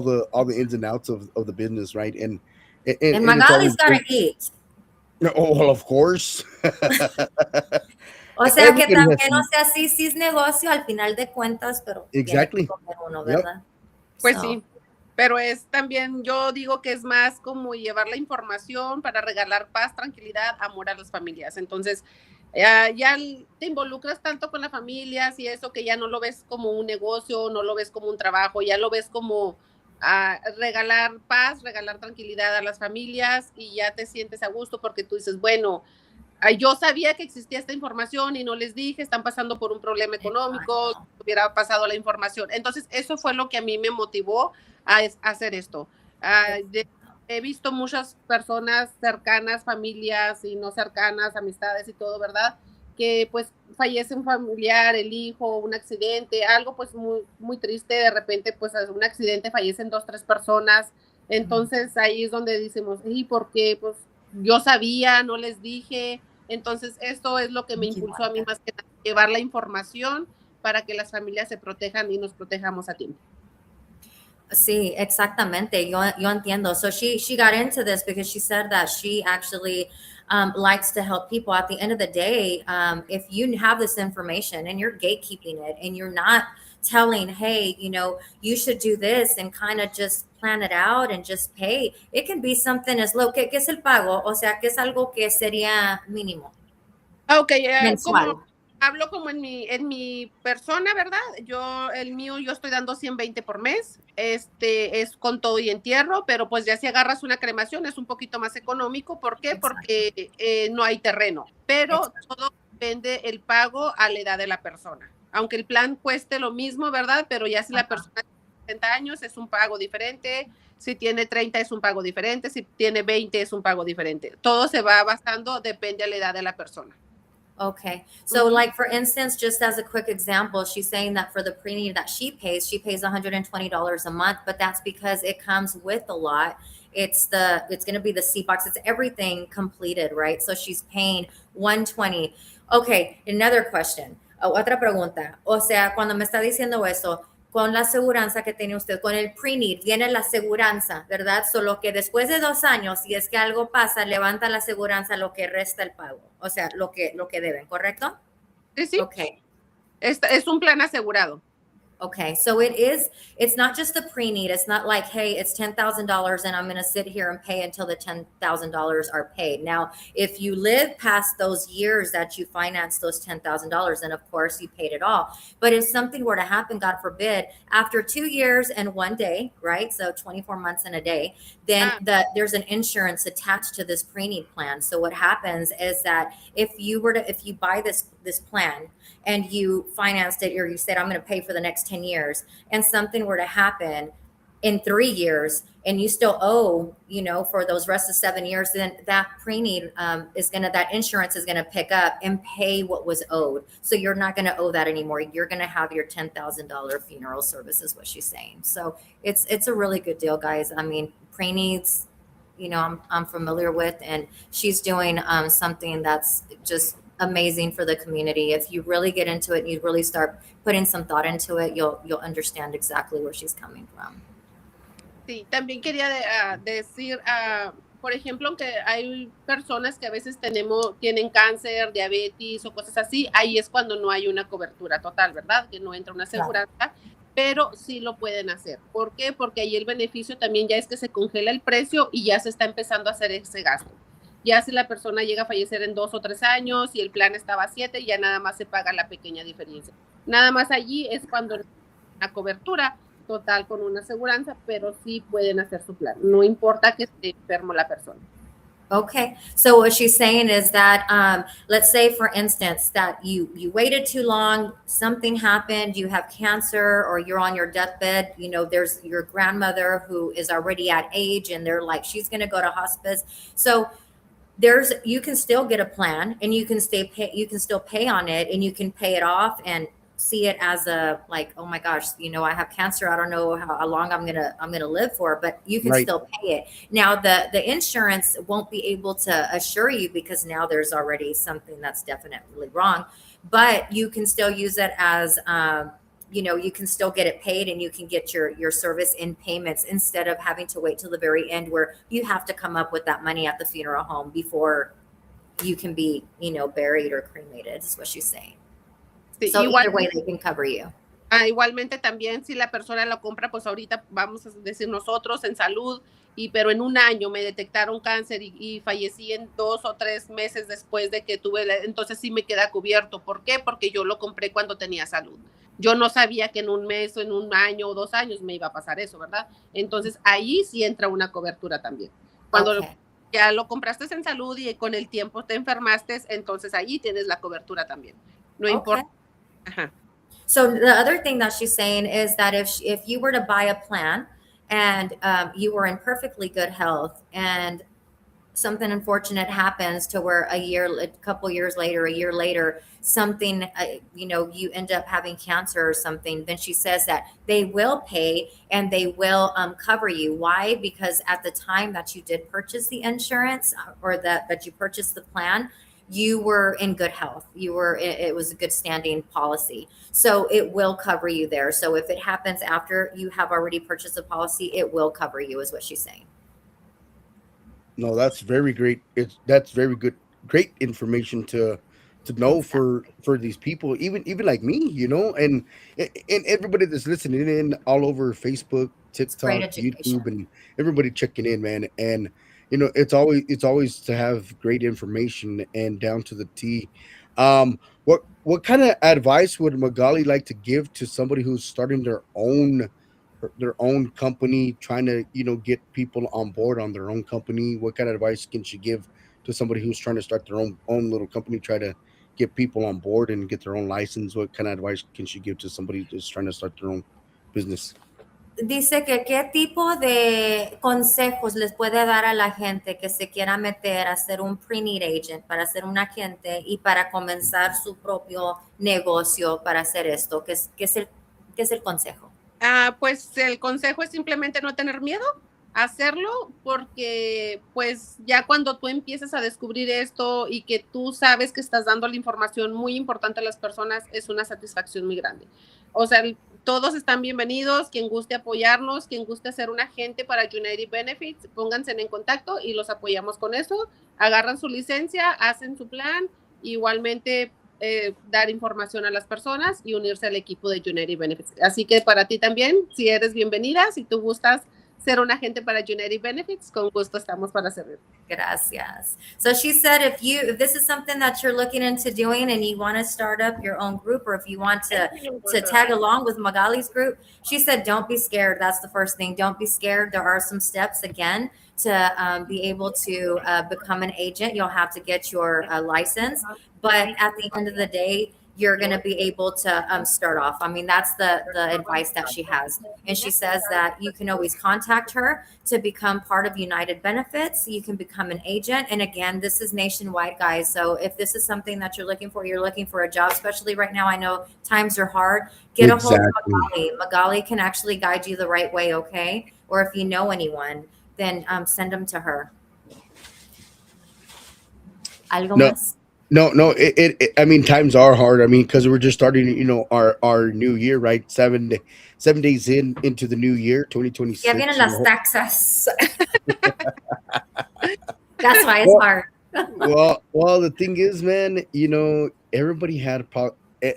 the ins and outs of the business, right? And And it's Magali's always got to great. eat. Oh, well, of course. O sea que Everybody has también, o to. sea, sí, sí es negocio al final de cuentas, pero tiene que Exactly. comer uno, Yep. ¿verdad? Pues So, sí, pero es también, yo digo que es más como llevar la información para regalar paz, tranquilidad, amor a las familias. Entonces, ya te involucras tanto con las familias y eso que ya no lo ves como un negocio, no lo ves como un trabajo, ya lo ves como regalar paz, regalar tranquilidad a las familias y ya te sientes a gusto porque tú dices, bueno, yo sabía que existía esta información y no les dije, están pasando por un problema económico, exacto. hubiera pasado la información. Entonces, eso fue lo que a mí me motivó a hacer esto. He visto muchas personas cercanas, familias y no cercanas, amistades y todo, ¿verdad? Que pues fallece un familiar, el hijo, un accidente, algo pues muy, muy triste, de repente pues un accidente, fallecen 2, 3 personas. Entonces ahí es donde decimos, ¿y por qué? Pues yo sabía, no les dije. Entonces, esto es lo que me impulsó a mí más que nada, llevar la información para que las familias se protejan y nos protejamos a tiempo. Sí, exactamente. Yo entiendo. So she got into this because she said that she actually likes to help people. At the end of the day, if you have this information and you're gatekeeping it and you're not telling, hey, you should do this and kind of just plan it out and just pay, it can be something as low. ¿Qué es el pago? O sea, que es algo que sería mínimo, Ok, como mensual. hablo como en mi persona, ¿verdad? El mío, yo estoy dando 120 por mes, es con todo y entierro, pero pues ya si agarras una cremación es un poquito más económico. ¿Por qué? Exacto. Porque no hay terreno, pero Exacto. todo depende el pago a la edad de la persona. Aunque el plan cueste lo mismo, ¿verdad? Pero ya si la persona tiene 60 años es un pago diferente, si tiene 30 es un pago diferente, si tiene 20 es un pago diferente. Todo se va basando, depende a la edad de la persona. Okay. So Ujú. like for instance, just as a quick example, she's saying that for the preneed that she pays $120 a month, but that's because it comes with a lot. It's going to be the C box. It's everything completed, right? So she's paying 120. Okay, another question. Otra pregunta. O sea, cuando me está diciendo eso, con la aseguranza que tiene usted, con el pre-need, viene la aseguranza, ¿verdad? Solo que después de 2 años, si es que algo pasa, levanta la aseguranza lo que resta el pago, o sea, lo que deben, ¿correcto? Sí, sí, Okay. es un plan asegurado. Okay, so it's not just the pre-need. It's not like, hey, it's $10,000 and I'm going to sit here and pay until the $10,000 are paid. Now, if you live past those years that you financed those $10,000, then of course you paid it all. But if something were to happen, God forbid, after 2 years and 1 day, right? So 24 months and a day, then Ah, there's an insurance attached to this pre-need plan. So what happens is that if you buy this plan and you financed it or you said, I'm going to pay for the next 10 years, and something were to happen in 3 years and you still owe, for those rest of 7 years, then that pre-need that insurance is going to pick up and pay what was owed. So you're not going to owe that anymore. You're going to have your $10,000 funeral service is what she's saying. So it's a really good deal, guys. I mean, pre-needs, I'm familiar with, and she's doing something that's just amazing for the community. If you really get into it and you really start putting some thought into it, you'll understand exactly where she's coming from. sí, también quería decir, por ejemplo, aunque hay personas que a veces tienen cáncer, diabetes o cosas así, ahí es cuando no hay una cobertura total, ¿verdad? Que no entra una Claro. aseguranza, pero sí lo pueden hacer. ¿Por qué? Porque ahí el beneficio también ya es que se congela el precio y ya se está empezando a hacer ese gasto. Ya si la persona llega a fallecer en 2 o 3 años y el plan estaba a 7, ya nada más se paga la pequeña diferencia. Nada más allí es cuando la cobertura total con una aseguranza, pero sí pueden hacer su plan. No importa que esté enfermo la persona. Okay. So what she's saying is that, let's say, for instance, that you waited too long, something happened, you have cancer, or you're on your deathbed. There's your grandmother who is already at age, and they're like, she's going to go to hospice. So you can still get a plan, and you can still pay on it, and you can pay it off and see it as a, like, oh my gosh, I have cancer, I don't know how long I'm gonna live for, but you can Right. still pay it. Now the insurance won't be able to assure you because now there's already something that's definitely wrong, but you can still use it as, you can still get it paid, and you can get your service in payments instead of having to wait till the very end where you have to come up with that money at the funeral home before you can be, buried or cremated, is what she's saying. Sí, So igual, either way, they can cover you. igualmente también si la persona lo compra, pues ahorita vamos a decir nosotros en salud, pero en un año me detectaron cáncer y fallecí en 2 o 3 meses después de que entonces sí me queda cubierto. ¿Por qué? Porque yo lo compré cuando tenía salud. Yo no sabía que en un mes o en un año o 2 años me iba a pasar eso, ¿verdad? Entonces ahí sí entra una cobertura también. Cuando Okay. ya lo compraste en salud y con el tiempo te enfermaste, entonces allí tienes la cobertura también. No Okay. importa. Ajá. So the other thing that she's saying is that if you were to buy a plan and you were in perfectly good health and something unfortunate happens to where a couple years later, a year later, something, you end up having cancer or something, then she says that they will pay and they will cover you. Why? Because at the time that you did purchase the insurance or that you purchased the plan, you were in good health. It was a good standing policy. So it will cover you there. So if it happens after you have already purchased a policy, it will cover you, is what she's saying. No, that's very great. That's very good, great information to know Exactly. for these people, even like me, and everybody that's listening in all over Facebook, It's great TikTok, education. YouTube, and everybody checking in, man. And it's always to have great information and down to the T. What kind of advice would Magali like to give to somebody who's starting their own company, trying to get people on board on their own company? What kind of advice can she give to somebody who's trying to start their own little company, try to get people on board and get their own license? What kind of advice can she give to somebody that's trying to start their own business? Dice que qué tipo de consejos les puede dar a la gente que se quiera meter a ser un pre-need agent, para ser un agente y para comenzar su propio negocio para hacer esto. ¿Qué es el consejo? Pues el consejo es simplemente no tener miedo a hacerlo, porque pues ya cuando tú empiezas a descubrir esto y que tú sabes que estás dando la información muy importante a las personas, es una satisfacción muy grande. O sea, todos están bienvenidos, quien guste apoyarnos, quien guste ser un agente para United Benefits, pónganse en contacto y los apoyamos con eso. Agarran su licencia, hacen su plan, igualmente dar información a las personas y unirse al equipo de United Benefits. Así que para ti también, si eres bienvenida, si tú gustas ser un agente para United Benefits, con gusto estamos para servir. Gracias. So she said, if this is something that you're looking into doing and you want to start up your own group, or if you want to tag along with Magaly's group, she said, don't be scared. That's the first thing. Don't be scared. There are some steps again to be able to become an agent. You'll have to get your license, but at the end of the day, you're going to be able to start off. I mean, that's the advice that she has. And she says that you can always contact her to become part of United Benefits. You can become an agent. And again, this is nationwide, guys. So if this is something that you're looking for a job, especially right now, I know times are hard. Get a hold of Exactly. Magaly. Magaly can actually guide you the right way, okay? Or if you know anyone, then send them to her. ¿Algo No, más? no. I mean, times are hard. I mean, because we're just starting, our new year, right? 7 days into the new year, Ya vienen 2026. las taxas. That's why it's Well, hard. well, the thing is, man, everybody and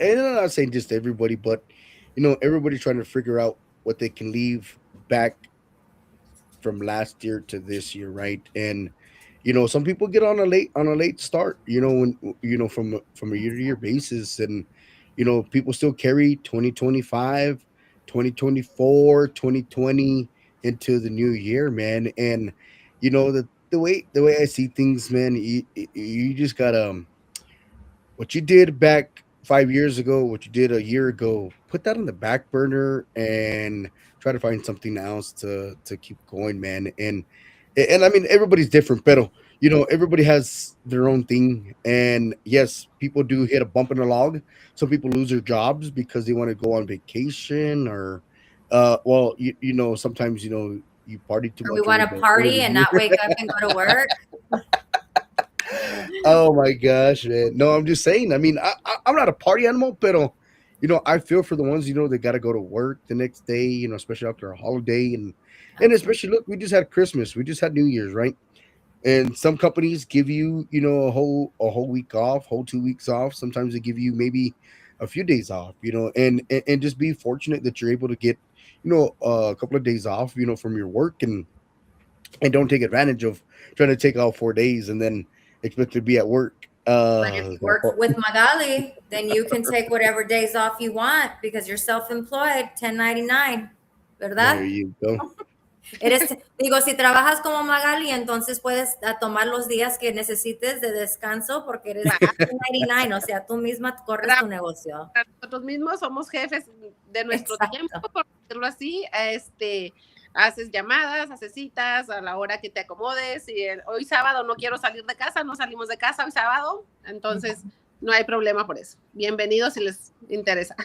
I'm not saying just everybody, but everybody trying to figure out what they can leave back from last year to this year, right? And some people get on a late start, when from a year-to-year basis, and people still carry 2025, 2024, 2020 into the new year, man. And the way I see things, man, you just gotta, what you did back 5 years ago, what you did a year ago, put that on the back burner and try to find something else to keep going, man. And I mean, everybody's different, but everybody has their own thing. And yes, people do hit a bump in the log. Some people lose their jobs because they want to go on vacation, or well, sometimes you party too Or we much want over to the party and year. not wake up and go to work. Oh my gosh, man. No, I'm just saying. I mean, I'm not a party animal, but I feel for the ones that got to go to work the next day. Especially after a holiday, and Absolutely. especially, look, we just had Christmas, we just had New Year's, right? And some companies give you, a whole week off, whole 2 weeks off. Sometimes they give you maybe a few days off, and just be fortunate that you're able to get, a couple of days off, from your work, and don't take advantage of trying to take out 4 days and then expect to be at work. But if you work with Magaly, then you can take whatever days off you want because you're self-employed, 1099, There ¿verdad? you go. Digo, si trabajas como Magaly, entonces puedes tomar los días que necesites de descanso porque eres Claro, 1099, o sea, tú misma corres tu negocio. nosotros mismos somos jefes de nuestro tiempo, Exacto. por decirlo así. Haces llamadas, haces citas a la hora que te acomodes. Y hoy sábado no quiero salir de casa, no salimos de casa hoy sábado, entonces no hay problema por eso. Bienvenidos si les interesa.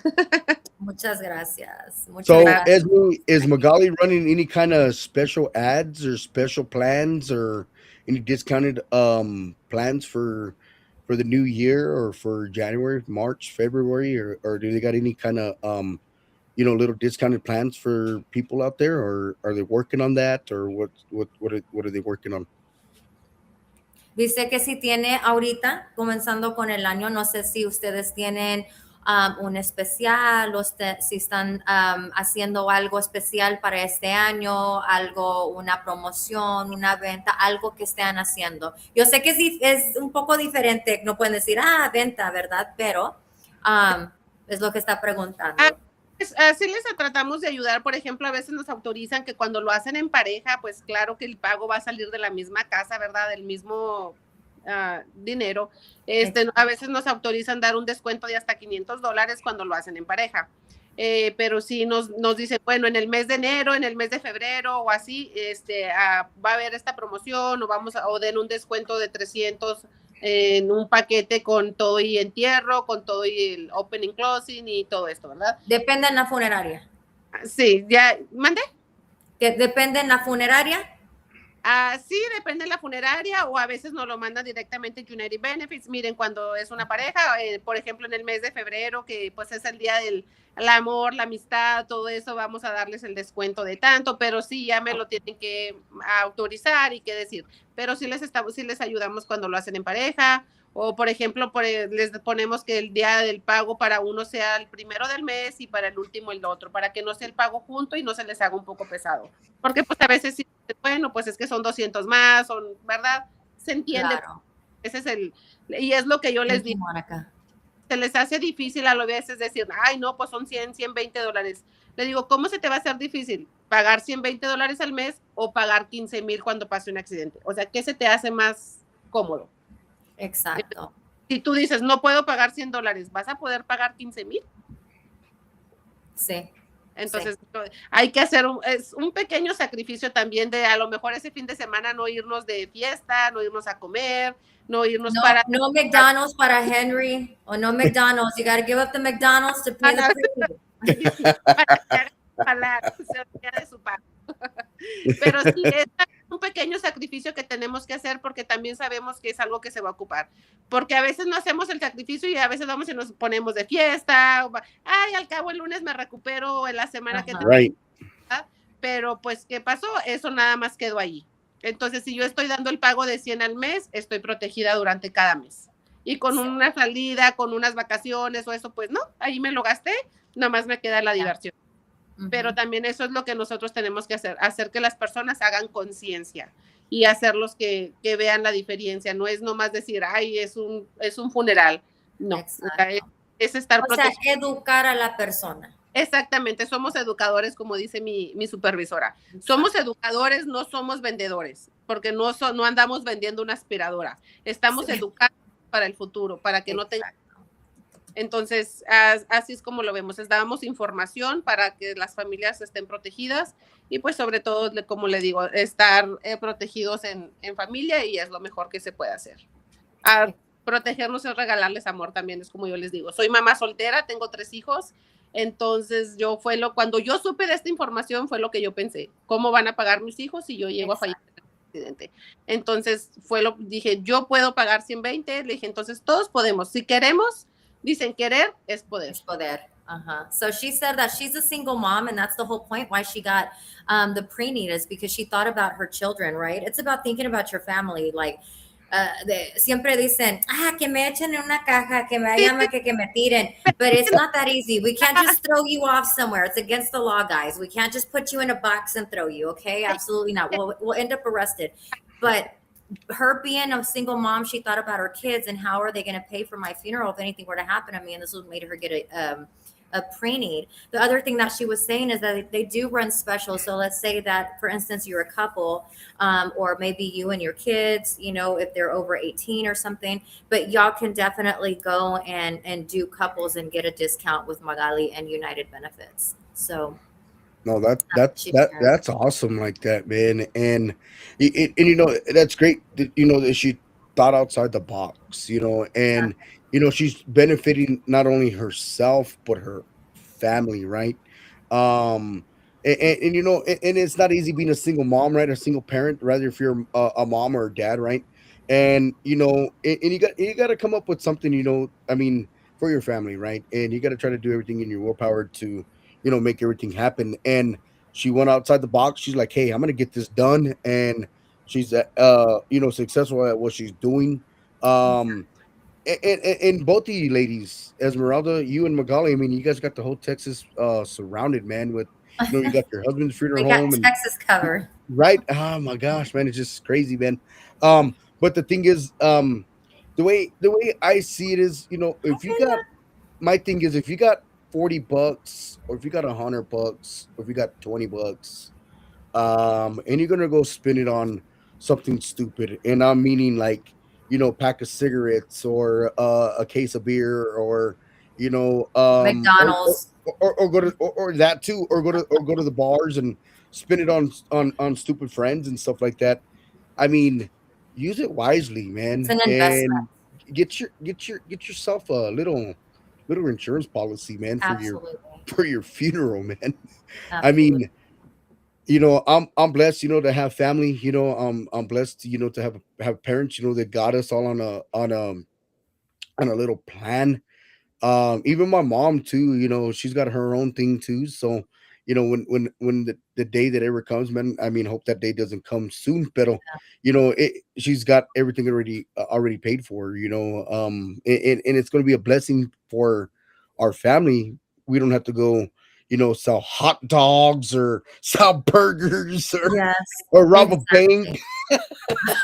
Muchas gracias. Muchas So, gracias. Esme, is Magali running any kind of special ads or special plans or any discounted plans for the new year or for January, March, February, or do they got any kind of little discounted plans for people out there, or are they working on that, or what are they working on? Dice que si tiene ahorita, comenzando con el año, no sé si ustedes tienen un especial o si están haciendo algo especial para este año, algo, una promoción, una venta, algo que estén haciendo. Yo sé que es un poco diferente, no pueden decir, venta, ¿verdad? Pero es lo que está preguntando. Pues, así les tratamos de ayudar. Por ejemplo, a veces nos autorizan que cuando lo hacen en pareja, pues claro que el pago va a salir de la misma casa, ¿verdad? Del mismo dinero. A veces nos autorizan dar un descuento de hasta $500 cuando lo hacen en pareja. Pero sí nos dicen, bueno, en el mes de enero, en el mes de febrero o así, va a haber esta promoción o den un descuento de 300 en un paquete con todo y entierro, con todo y el opening closing y todo esto, ¿verdad? Depende en la funeraria. Sí, ya, ¿mande? ¿Que depende en la funeraria? Sí, depende de la funeraria o a veces nos lo mandan directamente United Benefits. Miren, cuando es una pareja, por ejemplo, en el mes de febrero, que pues es el día del amor, la amistad, todo eso, vamos a darles el descuento de tanto, pero sí, ya me lo tienen que autorizar y qué decir. Pero sí les ayudamos cuando lo hacen en pareja. O, por ejemplo, les ponemos que el día del pago para uno sea el primero del mes y para el último el otro, para que no sea el pago junto y no se les haga un poco pesado. Porque pues a veces sí, bueno, pues es que son 200 más, ¿verdad? Se entiende. Claro. Ese es y es lo que yo les digo. Se les hace difícil a veces decir, ay, no, pues son $120. Le digo, ¿cómo se te va a hacer difícil? ¿Pagar $120 al mes o pagar 15,000 cuando pase un accidente? O sea, ¿qué se te hace más cómodo? Exacto. Si tú dices, no puedo pagar $100, ¿vas a poder pagar 15,000? Sí. Entonces, hay que hacer es un pequeño sacrificio también de a lo mejor ese fin de semana no irnos de fiesta, no irnos a comer, no irnos No McDonald's para Henry, o no McDonald's. You gotta give up the McDonald's to pay the premium. Para de su pago. Pero sí, es un pequeño sacrificio que tenemos que hacer porque también sabemos que es algo que se va a ocupar. Porque a veces no hacemos el sacrificio y a veces vamos y nos ponemos de fiesta. Ay, al cabo el lunes me recupero en la semana que tengo. Right. Pero pues, ¿qué pasó? Eso nada más quedó ahí. Entonces, si yo estoy dando el pago de 100 al mes, estoy protegida durante cada mes. Y con una salida, con unas vacaciones o eso, pues no, ahí me lo gasté, nada más me queda la diversión. Pero también eso es lo que nosotros tenemos que hacer que las personas hagan conciencia y hacerlos que vean la diferencia. No es nomás decir, ay, es un funeral. No, es estar protegido. O sea, educar a la persona. Exactamente, somos educadores, como dice mi supervisora. Somos educadores, no somos vendedores, porque no andamos vendiendo una aspiradora. Estamos educando para el futuro, para que no tengan. Entonces, así es como lo vemos. Les damos información para que las familias estén protegidas y pues sobre todo, como le digo, estar protegidos en familia y es lo mejor que se puede hacer. Protegernos es regalarles amor también, es como yo les digo. Soy mamá soltera, tengo 3 hijos, entonces cuando yo supe de esta información fue lo que yo pensé. ¿Cómo van a pagar mis hijos si yo llego a fallecer en un accidente? Entonces dije, yo puedo pagar 120, le dije, entonces todos podemos, si queremos. Dicen querer es poder. Es poder. So she said that she's a single mom, and that's the whole point why she got the preneed, is because she thought about her children, right? It's about thinking about your family. Like, siempre dicen, que me echen en una caja, que me llama, que me tiren. But it's not that easy. We can't just throw you off somewhere. It's against the law, guys. We can't just put you in a box and throw you, okay? Absolutely not. We'll end up arrested. But her being a single mom, she thought about her kids and how are they going to pay for my funeral if anything were to happen to me, and this would made her get a preneed. The other thing that she was saying is that they do run specials. So let's say that, for instance, you're a couple, or maybe you and your kids, you know, if they're over 18 or something, but y'all can definitely go and do couples and get a discount with Magaly and United Benefits. So No, she shared. that's awesome like that, man. And you know that's great. That, you know that she thought outside the box. You know, and you know she's benefiting not only herself but her family, right? Um, and you know, and it's not easy being a single mom, right? A single parent, rather if you're a mom or a dad, right? And you know, and you got to come up with something. You know, I mean, for your family, right? And you got to try to do everything in your willpower to you know, make everything happen. And she went outside the box. She's like, hey, I'm gonna get this done, and she's you know, successful at what she's doing. Um, and both of you ladies, Esmeralda, you and Magali, I mean, you guys got the whole Texas surrounded, man. With you know, you got your husband's funeral We got home, and Texas covered. right. Oh my gosh, man, it's just crazy, man. But the thing is, the way I see it is, you know, if you got my thing is if you got $40 or if you got $100 or if you got $20 and you're gonna go spend it on something stupid, and I'm meaning like you know pack of cigarettes or a case of beer or you know McDonald's. or go to or that too or go to the bars and spend it on stupid friends and stuff like that. I mean, use it wisely, It's man, an investment. and get yourself a little insurance policy, man, Absolutely. for your funeral, man. I Absolutely. mean, you know, I'm blessed, you know, to have family. You know, I'm blessed, you know, to have parents, you know, that got us all on a little plan. Even my mom too, you know, she's got her own thing too. So, you know, when the day that ever comes, man, I mean, hope that day doesn't come soon, but you know, she's got everything already paid for, you know, and it's going to be a blessing for our family. We don't have to go, you know, sell hot dogs or sell burgers Yes, or rob a bank. exactly.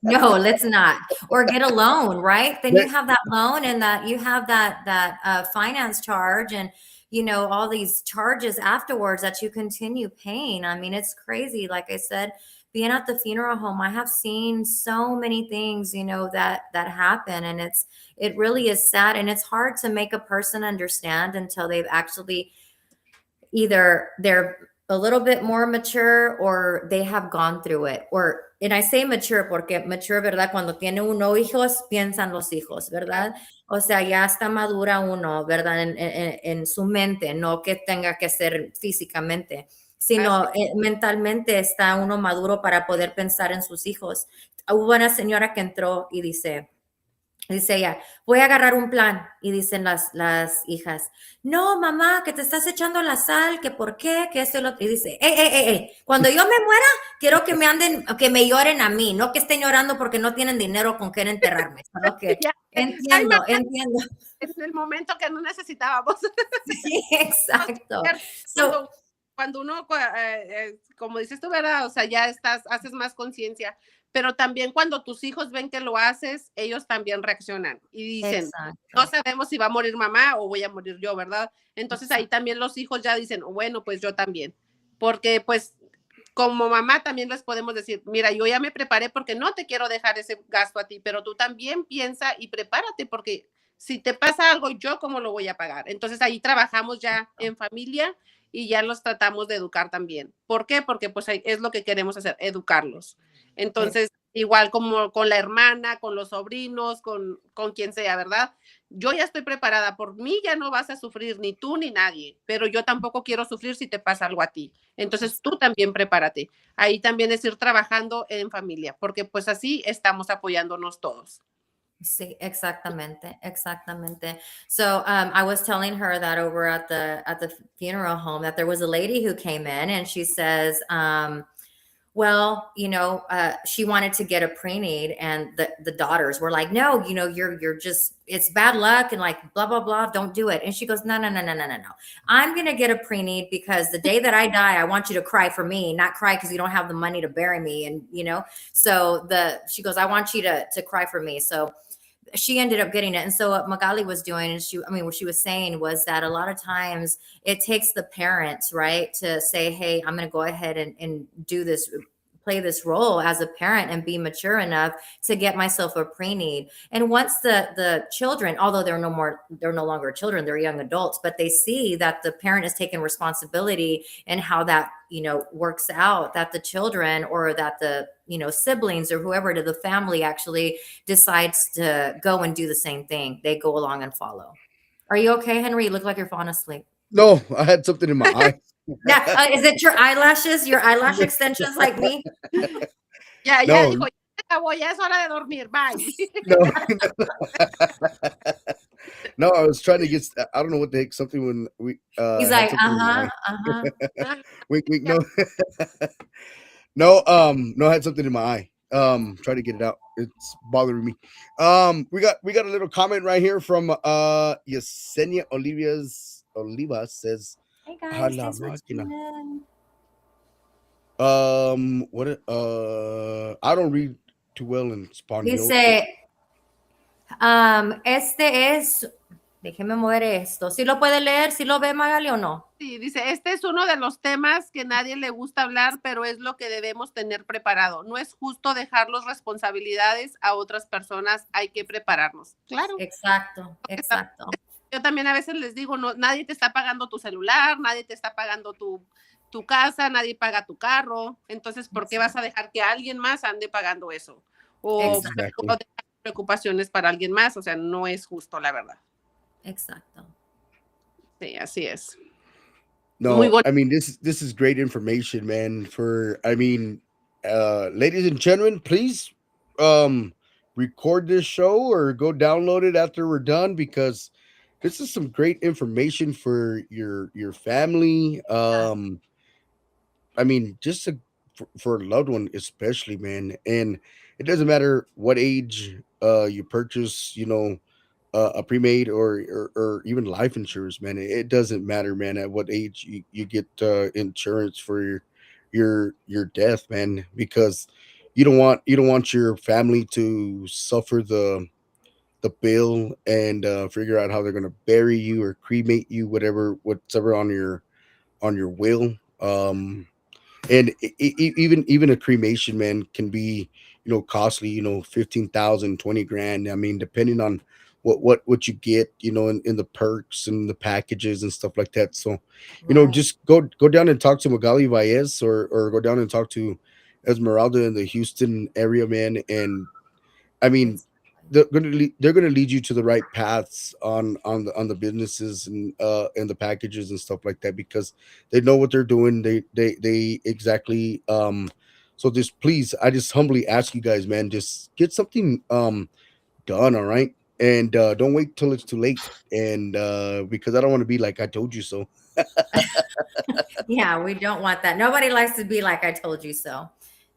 No, let's not. Or get a loan, right? Then you That- have that loan, and that you have that finance charge, and you know all these charges afterwards that you continue paying. I mean, it's crazy. Like I said, being at the funeral home, I have seen so many things, you know, that happen, and it really is sad, and it's hard to make a person understand until they've actually either they're a little bit more mature or they have gone through it. Or, and I say mature porque mature, ¿verdad? Cuando tiene uno hijos, piensan los hijos, ¿verdad? O sea, ya está madura uno, ¿verdad? En su mente, no que tenga que ser físicamente, Así, sino mentalmente está uno maduro para poder pensar en sus hijos. Hubo una señora que entró y dice ella, voy a agarrar un plan. Y dicen las hijas, no, mamá, que te estás echando la sal, que por qué, que esto y lo otro. Y dice, cuando yo me muera, quiero que me anden, que me lloren a mí, no que estén llorando porque no tienen dinero con qué enterrarme. Solo que ya, ay, entiendo, mamá, entiendo. en el momento que no necesitábamos. Sí, No, sí, exacto. cierto. So, Cuando uno, como dices tú, ¿verdad? O sea, ya haces más conciencia, pero también cuando tus hijos ven que lo haces, ellos también reaccionan y dicen, no exacto. sabemos si va a morir mamá o voy a morir yo, ¿verdad? Entonces ahí también los hijos ya dicen, bueno, pues yo también, porque pues como mamá también les podemos decir, mira, yo ya me preparé porque no te quiero dejar ese gasto a ti, pero tú también piensa y prepárate porque si te pasa algo, yo cómo lo voy a pagar. Entonces ahí trabajamos ya en familia y ya los tratamos de educar también. ¿Por qué? Porque pues es lo que queremos hacer, educarlos. Es, Entonces, igual como con la hermana, con los sobrinos, con quien sea, ¿verdad? Yo ya estoy preparada, por mí ya no vas a sufrir ni tú ni nadie, pero yo tampoco quiero sufrir si te pasa algo a ti. Entonces tú también prepárate. Ahí también es ir trabajando en familia, porque pues así estamos apoyándonos todos. Sí, exactamente, exactamente. So I was telling her that over at the funeral home that there was a lady who came in and she says, well, she wanted to get a prenatal, and the daughters were like, no, you're just, it's bad luck, and like blah blah blah, don't do it. And she goes, no, no, no, no, no, no, no. I'm gonna get a prenatal because the day that I die, I want you to cry for me, not cry because you don't have the money to bury me. And so she goes, I want you to cry for me. So she ended up getting it. And so what Magali was doing, and what she was saying was that a lot of times it takes the parents, right, to say, hey, I'm going to go ahead and do this, play this role as a parent and be mature enough to get myself a preemie. And once the children, although they're no longer children, they're young adults, but they see that the parent is taking responsibility and how that works out, that the children or that the siblings or whoever to the family actually decides to go and do the same thing. They go along and follow. Are you okay, Henry? You look like you're falling asleek. No, I had something in my eye. Yeah. Is it your eyelashes, your eyelash extensions like me? Ya No, dijo, ya se acabó, ya es hora de dormir, bye. no, no. I was trying to get. I don't know what the heck. Something when we He's had like, something in my uh-huh, eye. uh-huh. Wink, wink. Ya, No, no. No. I had something in my eye. Try to get it out. It's bothering me. We got a little comment right here from Yesenia Olivas says, Hey "A guys, la thanks for máquina." tuning in. I don't read too well in Spanish. Dice, este es, déjeme mover esto. ¿Sí lo puede leer? ¿Sí lo ve, Magali, o no? sí, dice, este es uno de los temas que nadie le gusta hablar, pero es lo que debemos tener preparado. No es justo dejar las responsabilidades a otras personas, hay que prepararnos. Claro. Exacto, exacto. Yo también a veces les digo, no, nadie te está pagando tu celular, nadie te está pagando tu casa, nadie paga tu carro. Entonces, ¿por qué vas a dejar que alguien más ande pagando eso? O Exactly. dejar preocupaciones para alguien más. O sea, no es justo, la verdad. Exacto. Sí, así es. Muy No, bueno. I mean this is great information, man. Ladies and gentlemen, please record this show or go download it after we're done because this is some great information for your family. Just for a loved one, especially, man. And it doesn't matter what age you purchase, a pre-made or even life insurance, man. It doesn't matter, man, at what age you get insurance for your death, man, because you don't want your family to suffer the bill and figure out how they're gonna bury you or cremate you, whatever on your will. And even a cremation, man, can be costly, 15,000, 20 grand. I mean, depending on what you get, in the perks and the packages and stuff like that. So Right. just go down and talk to Magaly Valles or go down and talk to Esmeralda in the Houston area, man. And I mean, they're gonna lead you to the right paths on the businesses and the packages and stuff like that because they know what they're doing. They exactly. So just please, I just humbly ask you guys, man, just get something done, all right, and don't wait till it's too late. And because I don't want to be like I told you so. Yeah, we don't want that. Nobody likes to be like, I told you so.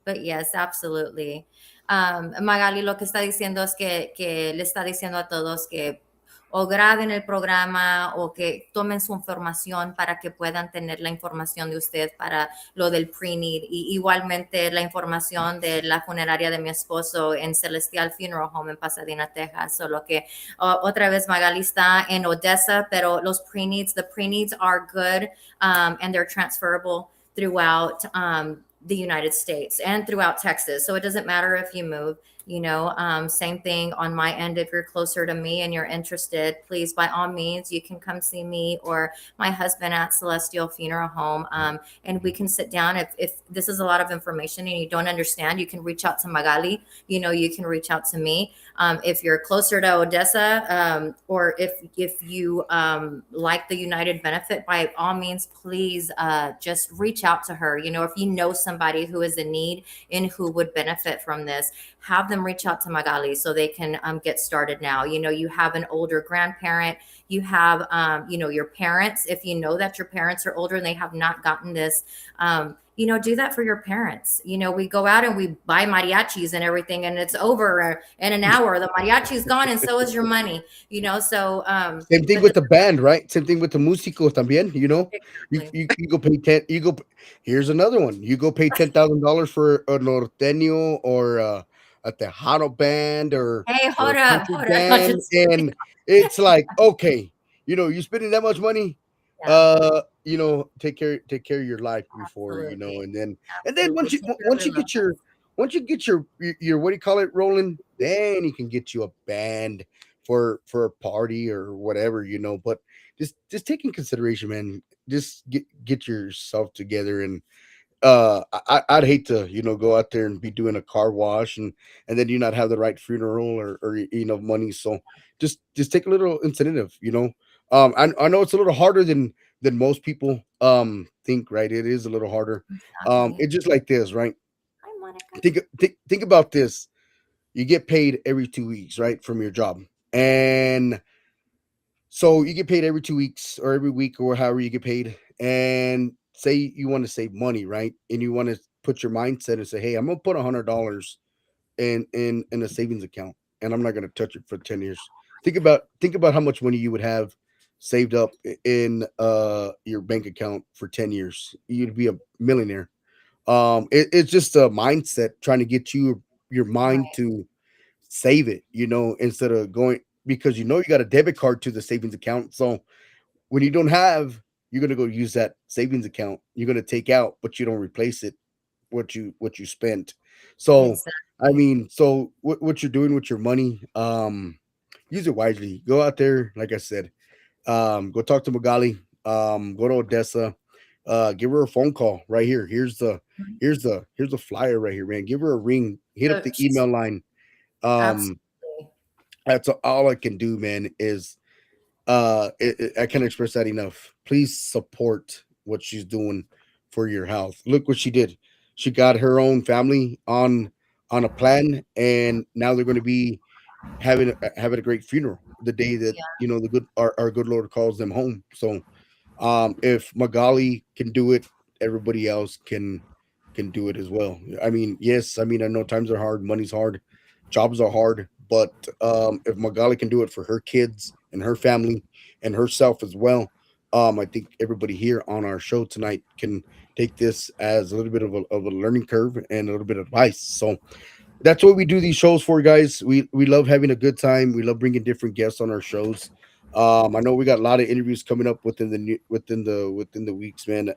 But yes, absolutely. Magali lo que está diciendo es que le está diciendo a todos que o graben el programa o que tomen su información para que puedan tener la información de usted para lo del preneed y igualmente la información de la funeraria de mi esposo en Celestial Funeral Home en Pasadena, Texas. Solo que otra vez Magali está en Odessa, pero the preneeds are good and they're transferable throughout the United States and throughout Texas. So it doesn't matter if you move. Same thing on my end. If you're closer to me and you're interested, please, by all means, you can come see me or my husband at Celestial Funeral Home. And we can sit down. If this is a lot of information and you don't understand, you can reach out to Magali. You can reach out to me. If you're closer to Odessa, or if you like the United benefit, by all means, please just reach out to her. If you know somebody who is in need and who would benefit from this, have them them reach out to Magali so they can get started now. You know, you have an older grandparent, you have, your parents. If you know that your parents are older and they have not gotten this, do that for your parents. You know, we go out and we buy mariachis and everything, and it's over in an hour. The mariachi's gone, and so is your money. So Same thing but the, with the band, right? Same thing with the músicos también. exactly. You go pay ten. You go. Here's another one. You go pay $10,000 for a norteño or a tejano band Hey, or hold a up, country hold up. band, and it's like, okay, you're spending that much money. Yeah, Take care of your life before, absolutely, and then absolutely. Take care of once your you loved get ones. your what do you call it rolling, then you can get you a band for a party or whatever, but just take in consideration, man. Just get yourself together, and I'd hate to go out there and be doing a car wash, and then you not have the right funeral or money. So just take a little incentive. I know it's a little harder than most people think, right? It is a little harder. Exactly. It's just like this, right? Hi, Monica. Think about this. You get paid every 2 weeks, right, from your job, and so you get paid every 2 weeks or every week or however you get paid. And say you want to save money, right? And you want to put your mindset and say, hey, I'm gonna put $100 in a savings account, and I'm not gonna touch it for 10 years. Think about how much money you would have saved up in your bank account for 10 years. You'd be a millionaire. It's just a mindset trying to get your mind Right. to save it, instead of going, because you got a debit card to the savings account. So when you don't have, you're gonna go use that savings account. You're gonna take out, but you don't replace it what you spent. So I Exactly. mean, so what you're doing with your money, use it wisely. Go out there, like I said, go talk to Magali, go to Odessa, give her a phone call right here. Mhm. Here's the flyer right here, man. Give her a ring, hit up So the she's email line. Um, absolutely. that's all I can do, man, is I can't express that enough. Please support what she's doing for your health. Look what she did. She got her own family on a plan, and now they're going to be having a great funeral the day that Yeah, the good our good Lord calls them home. So if Magali can do it, everybody else can do it as well. I mean, yes, I mean, I know times are hard, money's hard, jobs are hard, but if Magali can do it for her kids and her family and herself as well, I think everybody here on our show tonight can take this as a little bit of a learning curve and a little bit of advice. So that's what we do these shows for, guys. We love having a good time. We love bringing different guests on our shows. I know we got a lot of interviews coming up within the weeks, man.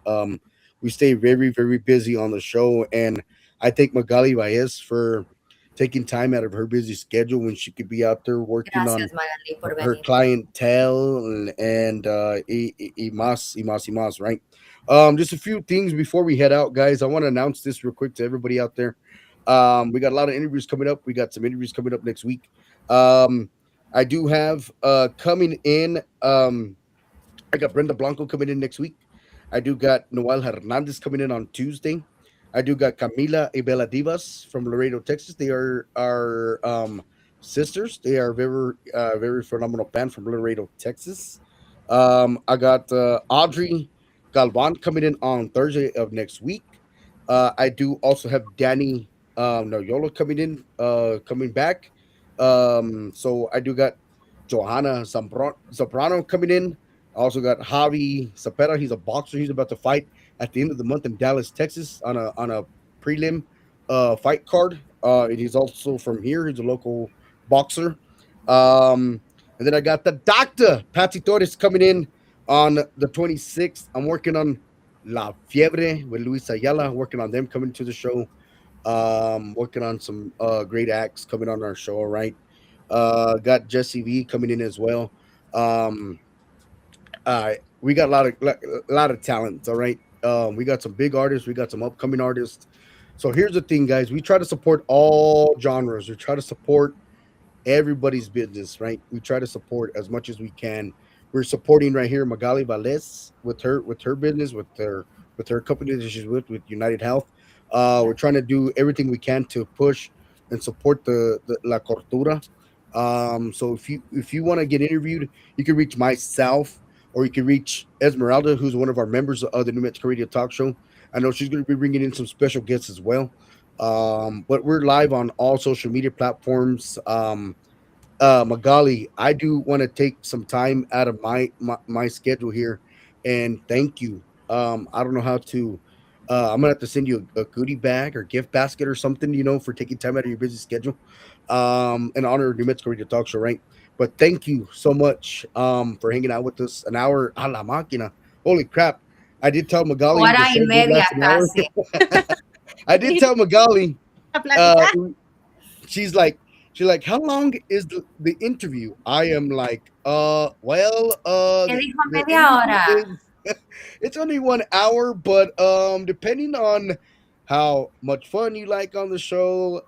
We stay very very busy on the show, and I thank Magali Valles for taking time out of her busy schedule when she could be out there working on gracias, Magali, por her venir. clientele and y más, right? Just a few things before we head out, guys. I want to announce this real quick to everybody out there. We got a lot of interviews coming up. We got some interviews coming up next week. Um, I do have coming in. I got Brenda Blanco coming in next week. I do got Noel Hernandez coming in on Tuesday. I do got Camila Ibela Divas from Laredo, Texas. They are our sisters. They are very phenomenal band from Laredo, Texas. I got Audrey Galvan coming in on Thursday of next week. I do also have Danny Noyola coming back. So I do got Johanna Zambrano coming in. I also got Javi Zapeta. He's a boxer. He's about to fight at the end of the month in Dallas, Texas, on a prelim fight card. And he's also from here. He's a local boxer. And then I got the doctor Patsy Torres coming in on the 26th. I'm working on La Fiebre with Luis Ayala. Working on them coming to the show. Working on some great acts coming on our show. All right. Got Jesse V coming in as well. Um, we got a lot of talent. All right. We got some big artists. We got some upcoming artists. So here's the thing, guys. We try to support all genres. We try to support everybody's business, right? We try to support as much as we can. We're supporting right here Magaly Valles with her business, with her company that she's with United Health. We're Yeah. trying to do everything we can to push and support the La Cortura. So if you want to get interviewed, you can reach myself, or you can reach Esmeralda, who's one of our members of the New Mexico Radio Talk Show. I know she's going to be bringing in some special guests as well. But we're live on all social media platforms. Magali, I do want to take some time out of my schedule here and thank you. I don't know how to. I'm gonna have to send you a goodie bag or gift basket or something, for taking time out of your busy schedule. In honor of New Mexico Radio Talk Show, right? But thank you so much for hanging out with us an hour a la máquina. Holy crap! I did tell Magali the Hora y show did media last an hour. casi. I did tell Magali. A Uh, platicar. she's like how long is the interview? I am like, well, ¿Qué dijo the media interview hora? is it's only 1 hour, but depending on how much fun you like on the show,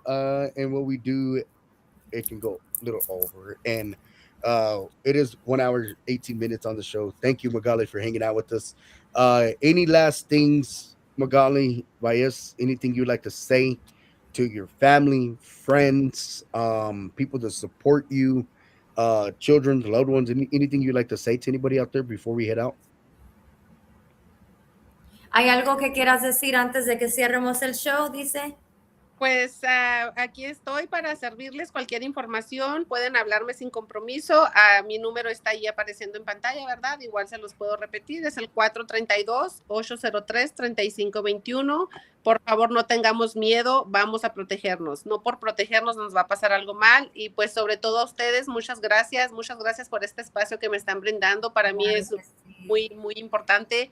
and what we do, it can go a little over. And it is 1 hour 18 minutes on the show. Thank you, Magali, for hanging out with us. Any last things, Magali Valles? Anything you'd like to say to your family, friends, people that support you, children, loved ones? Anything you'd like to say to anybody out there before we head out? ¿Hay algo que quieras decir antes de que cierremos el show? Dice. Pues aquí estoy para servirles cualquier información. Pueden hablarme sin compromiso. Mi número está ahí apareciendo en pantalla, ¿verdad? Igual se los puedo repetir. Es el 432-803-3521. Por favor, no tengamos miedo. Vamos a protegernos. No por protegernos nos va a pasar algo mal. Y pues sobre todo a ustedes, muchas gracias. Muchas gracias por este espacio que me están brindando. Para mí es muy, muy importante.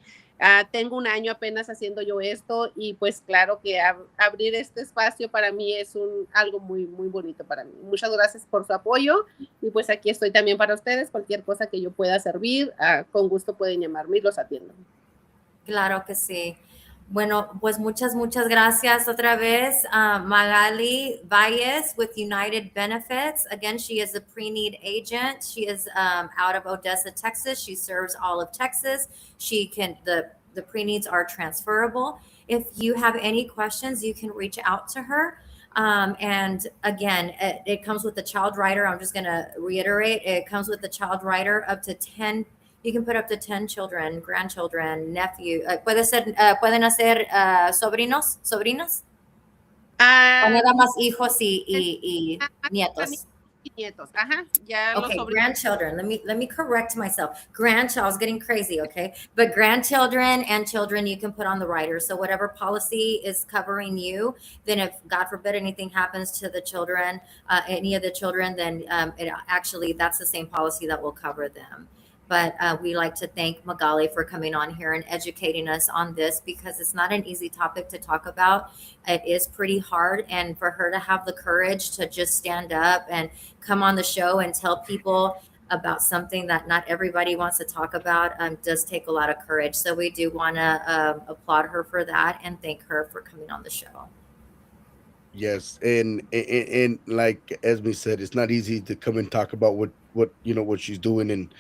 Tengo un año apenas haciendo yo esto y pues claro que abrir este espacio para mí es algo muy, muy bonito para mí. Muchas gracias por su apoyo y pues aquí estoy también para ustedes. Cualquier cosa que yo pueda servir, con gusto pueden llamarme y los atiendo. Claro que sí. Bueno, pues muchas gracias otra vez. Magaly Valles with United Benefits. Again, she is a pre-need agent. She is out of Odessa, Texas. She serves all of Texas. The pre-needs are transferable. If you have any questions, you can reach out to her. And again, it comes with the child rider. I'm just going to reiterate, it comes with the child rider up to 10. You can put up to 10 children, grandchildren, nephew. Pueden hacer sobrinos, sobrinos. O nada más hijos y nietos. Nietos, ajá, ya Okay, los grandchildren. Let me correct myself. Grandchild, I was getting crazy, okay? But grandchildren and children you can put on the rider. So whatever policy is covering you, then if God forbid anything happens to the children, any of the children, then that's the same policy that will cover them. But we like to thank Magaly for coming on here and educating us on this because it's not an easy topic to talk about. It is pretty hard. And for her to have the courage to just stand up and come on the show and tell people about something that not everybody wants to talk about does take a lot of courage. So we do want to applaud her for that and thank her for coming on the show. Yes, and like Esme said, it's not easy to come and talk about what she's doing, and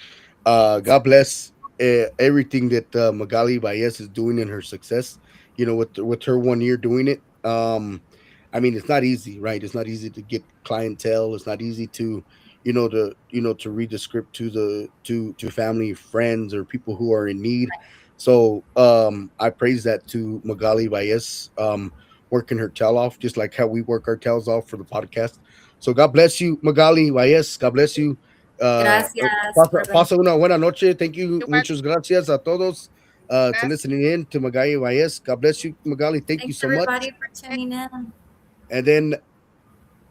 God bless everything that Magaly Valles is doing in her success. With her 1 year doing it. I mean, it's not easy, right? It's not easy to get clientele. It's not easy to, to read the script to family, friends, or people who are in need. So I praise that to Magaly Valles, working her tail off, just like how we work our tails off for the podcast. So God bless you, Magaly Valles. God bless you. Uh, Gracias. pasa una buena noche. Thank you. Igual. Muchas gracias a todos to listening in to Magaly Valles. God bless you, Magali. Thank you Thanks so much. everybody for tuning in. And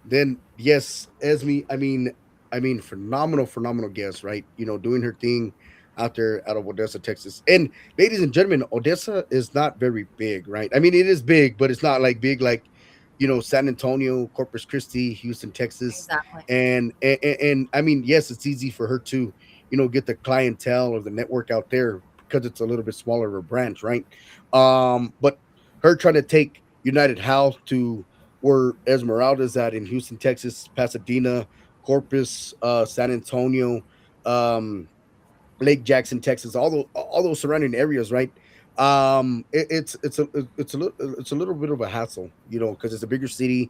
then yes, Esme, I mean, phenomenal guest, right? Doing her thing out there out of Odessa, Texas. And ladies and gentlemen, Odessa is not very big, right? I mean, it is big, but it's not like big like San Antonio, Corpus Christi, Houston, Texas. Exactly. And I mean, yes, it's easy for her to get the clientele or the network out there because it's a little bit smaller of a branch, right? But her trying to take United Health to where Esmeralda's at in Houston, Texas, Pasadena, Corpus, San Antonio, Lake Jackson, Texas, all those surrounding areas, right? It's a little bit of a hassle, because it's a bigger city,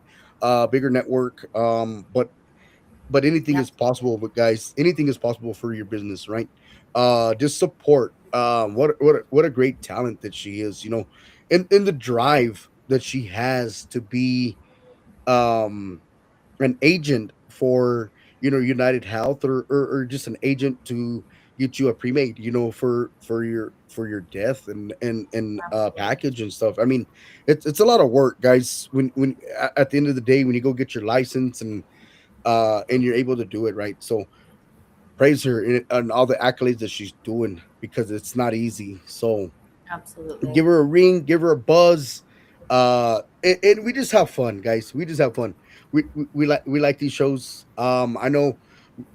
bigger network. But anything Yeah, is possible. But guys, anything is possible for your business, right? Just support. What a great talent that she is. In the drive that she has to be um an agent for United Health, or just an agent to get you a pre-made, for your death and absolutely. package and stuff. I mean, it's a lot of work, guys. When at the end of the day, when you go get your license and you're able to do it, right? So praise her and all the accolades that she's doing, because it's not easy. So Absolutely. give her a ring, give her a buzz, and we just have fun, guys. We just have fun. We like these shows. I know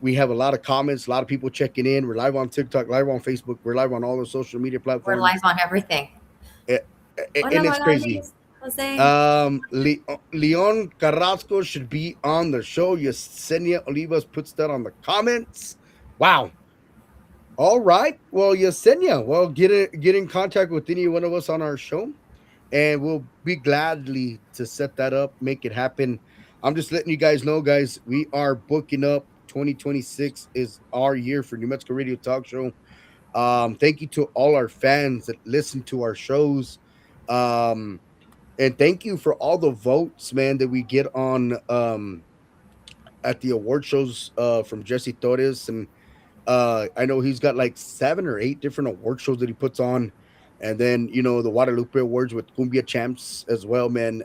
we have a lot of comments, a lot of people checking in. We're live on TikTok, live on Facebook, we're live on all the social media We're live platforms. on everything. Eh, Hola, and it's Magaly, crazy. Jose. Leon Carrasco should be on the show. Yesenia Olivas puts that on the comments. Wow. All right. Well, Yesenia, well, get in contact with any one of us on our show, and we'll be gladly to set that up, make it happen. I'm just letting you guys know, guys, we are booking up. 2026 is our year for New Mexico Radio Talk Show. Thank you to all our fans that listen to our shows. Um, and thank you for all the votes, man, that we get on at the award shows from Jesse Torres. And I know he's got like 7 or 8 different award shows that he puts on. And then, the Guadalupe Awards with Cumbia Champs as well, man.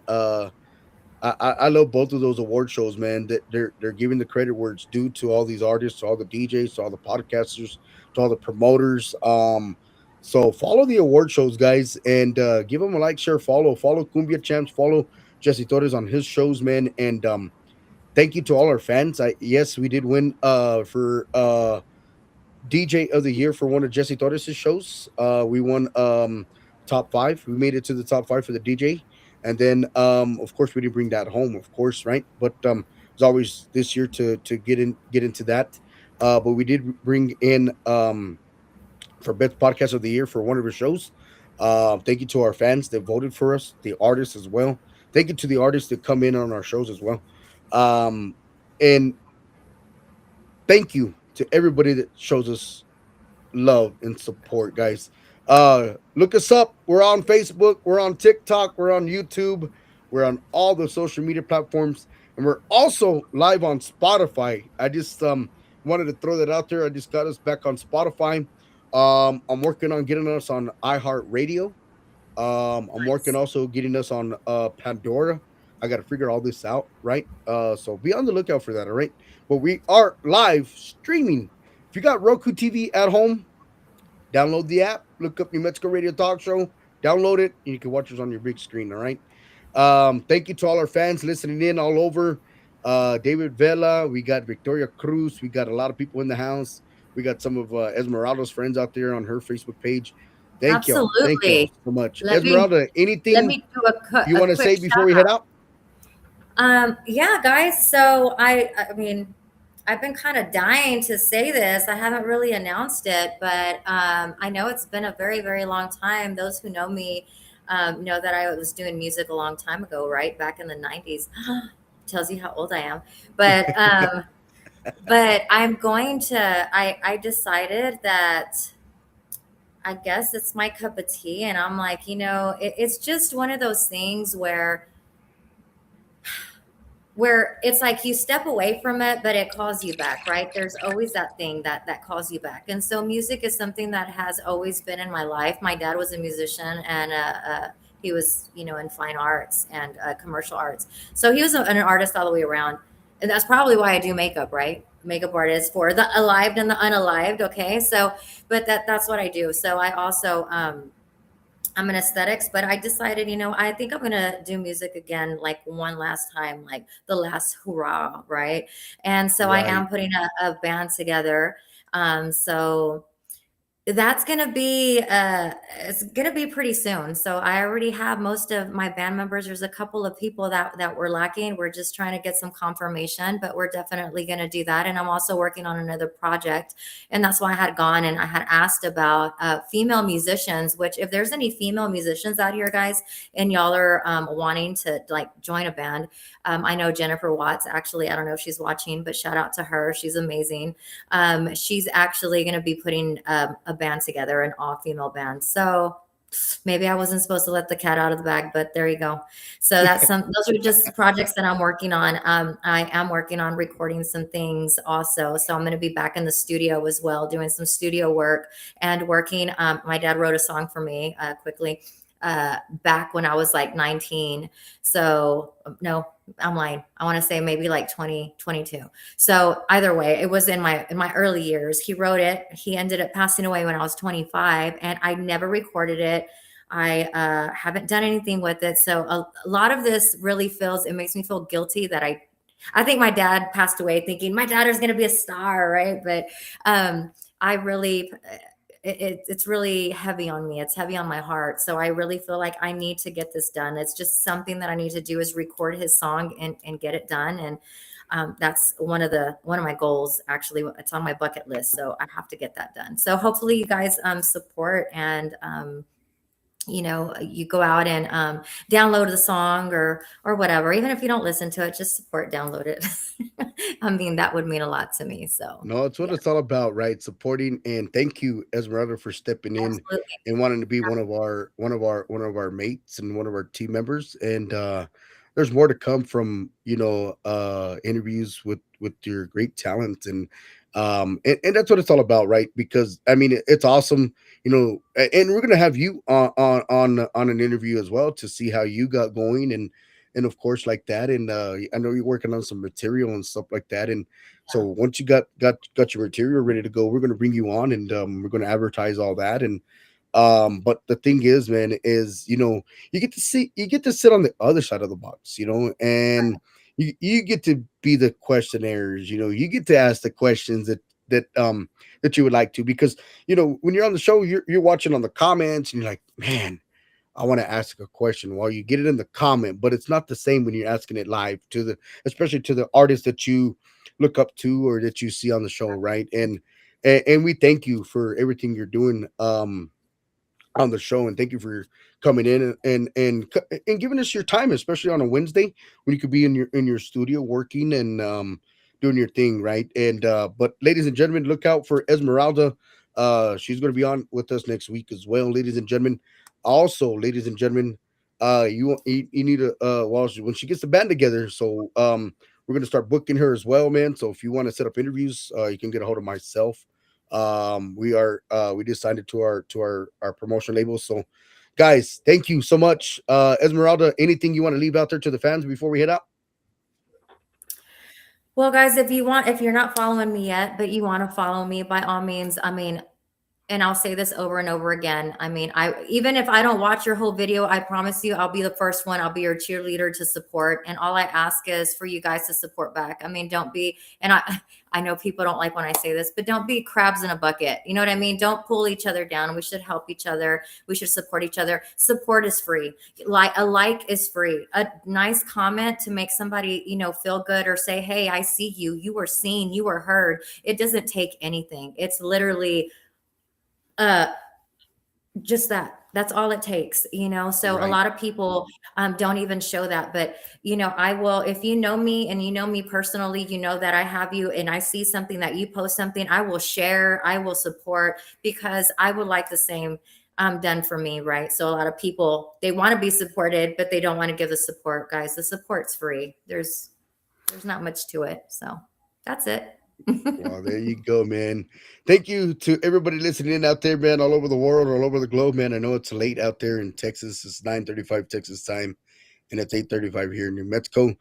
I love both of those award shows, man. That they're giving the credit where it's due to all these artists, to all the DJs, to all the podcasters, to all the promoters. So follow the award shows, guys, and give them a like, share, follow Cumbia Champs, follow Jesse Torres on his shows, man. And thank you to all our fans. Yes, we did win for DJ of the year for one of Jesse Torres' shows. We won top five. We made it to the top five for the DJ. And then of course we didn't bring that home, of course, right? But it's always this year to get into that. But we did bring in for best podcast of the year for one of his shows. Thank you to our fans that voted for us, the artists as well. Thank you to the artists that come in on our shows as well. Um, and thank you to everybody that shows us love and support, guys. Look us up. We're on Facebook, we're on TikTok, we're on YouTube, we're on all the social media platforms, and we're also live on Spotify. I just wanted to throw that out there. I just got us back on Spotify. I'm working on getting us on iHeartRadio. I'm working Nice. also getting us on Pandora. I got to figure all this out, right? So be on the lookout for that, all right? But we are live streaming. If you got Roku TV at home, download the app, look up New Mexico Radio Talk Show, download it, and you can watch us on your big screen, all right? Thank you to all our fans listening in all over. David Vela, we got Victoria Cruz, we got a lot of people in the house. We got some of Esmeralda's friends out there on her Facebook page. Thank y'all. Thank y'all Absolutely. so much. Let me Esmeralda, let anything me do a you a want to quick say before shout we head out. out? Yeah, guys. So I mean, I've been kind of dying to say this. I haven't really announced it, but I know it's been a very, very long time. Those who know me know that I was doing music a long time ago, right back in the '90s. Tells you how old I am. But I'm going to. I decided that I guess it's my cup of tea, and I'm like, it's just one of those things where it's like you step away from it but it calls you back, right? There's always that thing that calls you back. And so music is something that has always been in my life. My dad was a musician, and he was in fine arts and commercial arts, so he was an artist all the way around. And that's probably why I do makeup, right? Makeup artist for the alived and the unalived. Okay, so but that's what I do. So I also I'm an aesthetics, but I decided, I think I'm gonna do music again, like one last time, like the last hurrah, right? And so I Right. am putting a band together. So That's gonna be it's gonna be pretty soon. So I already have most of my band members. There's a couple of people that we're lacking. We're just trying to get some confirmation, but we're definitely gonna do that. And I'm also working on another project, and that's why I had gone and I had asked about female musicians. Which, if there's any female musicians out here, guys, and y'all are wanting to like join a band, I know Jennifer Watts. Actually, I don't know if she's watching, but shout out to her. She's amazing. She's actually going to be putting a band together, an all female band. So maybe I wasn't supposed to let the cat out of the bag, but there you go. So those are just projects that I'm working on. I am working on recording some things also. So I'm going to be back in the studio as well, doing some studio work and working. My dad wrote a song for me quickly back when I was like 19. So no, I'm lying. I want to say maybe like 2022. So either way, it was in my early years. He wrote it. He ended up passing away when I was 25, and I never recorded it. I haven't done anything with it. So a lot of this really feels, it makes me feel guilty that I think my dad passed away thinking my daughter's going to be a star, right? But I really it's really heavy on me. It's heavy on my heart. So I really feel like I need to get this done. It's just something that I need to do is record his song and get it done. And that's one of my goals. Actually, it's on my bucket list. So I have to get that done. So hopefully you guys support and you go out and download the song or whatever. Even if you don't listen to it, just support, download it. I mean, that would mean a lot to me. So No, it's what yeah, it's all about, right? Supporting, and thank you, Esmeralda, for stepping in absolutely. and wanting to be one of our mates and one of our team members. And there's more to come from interviews with your great talent, and that's what it's all about, right? Because I mean, it's awesome, and we're gonna have you on an interview as well to see how you got going and of course like that. And I know you're working on some material and stuff like that. And so once you got your material ready to go, we're going to bring you on, and we're going to advertise all that. And but the thing is, man, is you get to sit on the other side of the box, and you get to be the questionnaires. You get to ask the questions that you would like to, because when you're on the show, you're watching on the comments and you're like, man, I want to ask a question. Well, you get it in the comment, but it's not the same when you're asking it live especially to the artist that you look up to or that you see on the show, right? And we thank you for everything you're doing on the show, and thank you for coming in and giving us your time, especially on a Wednesday when you could be in your studio working and doing your thing, right? And but ladies and gentlemen, look out for Esmeralda. She's going to be on with us next week as well, ladies and gentlemen. Also, ladies and gentlemen, you need to when she gets the band together. So we're going to start booking her as well, man. So if you want to set up interviews, you can get a hold of myself. We just signed it to our promotion label. So guys, thank you so much. Esmeralda, anything you want to leave out there to the fans before we head out? Well, guys, if you're not following me yet, but you want to follow me, by all means, I mean, and I'll say this over and over again. I mean, even if I don't watch your whole video, I promise you I'll be the first one. I'll be your cheerleader to support. And all I ask is for you guys to support back. I mean, don't be, and I know people don't like when I say this, but don't be crabs in a bucket. You know what I mean? Don't pull each other down. We should help each other. We should support each other. Support is free. Like is free. A nice comment to make somebody, feel good or say, hey, I see you. You were seen. You were heard. It doesn't take anything. It's literally uh just that's all it takes. So a Right. lot of people don't even show that, but I will, if you know me and you know me personally, you know that I have you, and I see something that you post something, I will share, I will support, because I would like the same done for me, right? So a lot of people, they want to be supported, but they don't want to give the support. Guys, the support's free. There's not much to it. So that's it. Well, there you go, man. Thank you to everybody listening in out there, man, all over the world, all over the globe, man. I know it's late out there in Texas. It's 9:35 Texas time, and it's 8:35 here in New Mexico.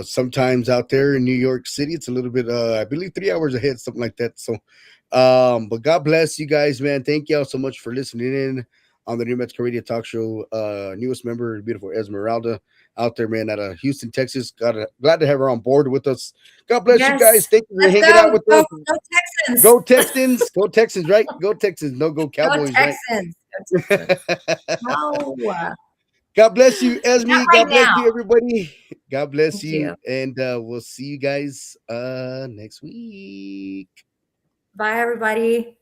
Sometimes out there in New York City, it's a little bit, I believe, 3 hours ahead, something like that. So, but God bless you guys, man. Thank y'all so much for listening in. on the New Mexico Radio Talk Show. Newest member, beautiful Esmeralda, out there, man, out of Houston, Texas. Glad to have her on board with us. God bless you guys. Yes. Thank you for Let's hanging out go. with Go, us. go Texans. Go Texans. Go Texans, right? Go Texans. No, go Go Cowboys, right? Texans. Go Texans. No. God bless you, Not Esme. right God bless now. you, everybody. God bless Thank you. you. And we'll see you guys next week. Bye, everybody.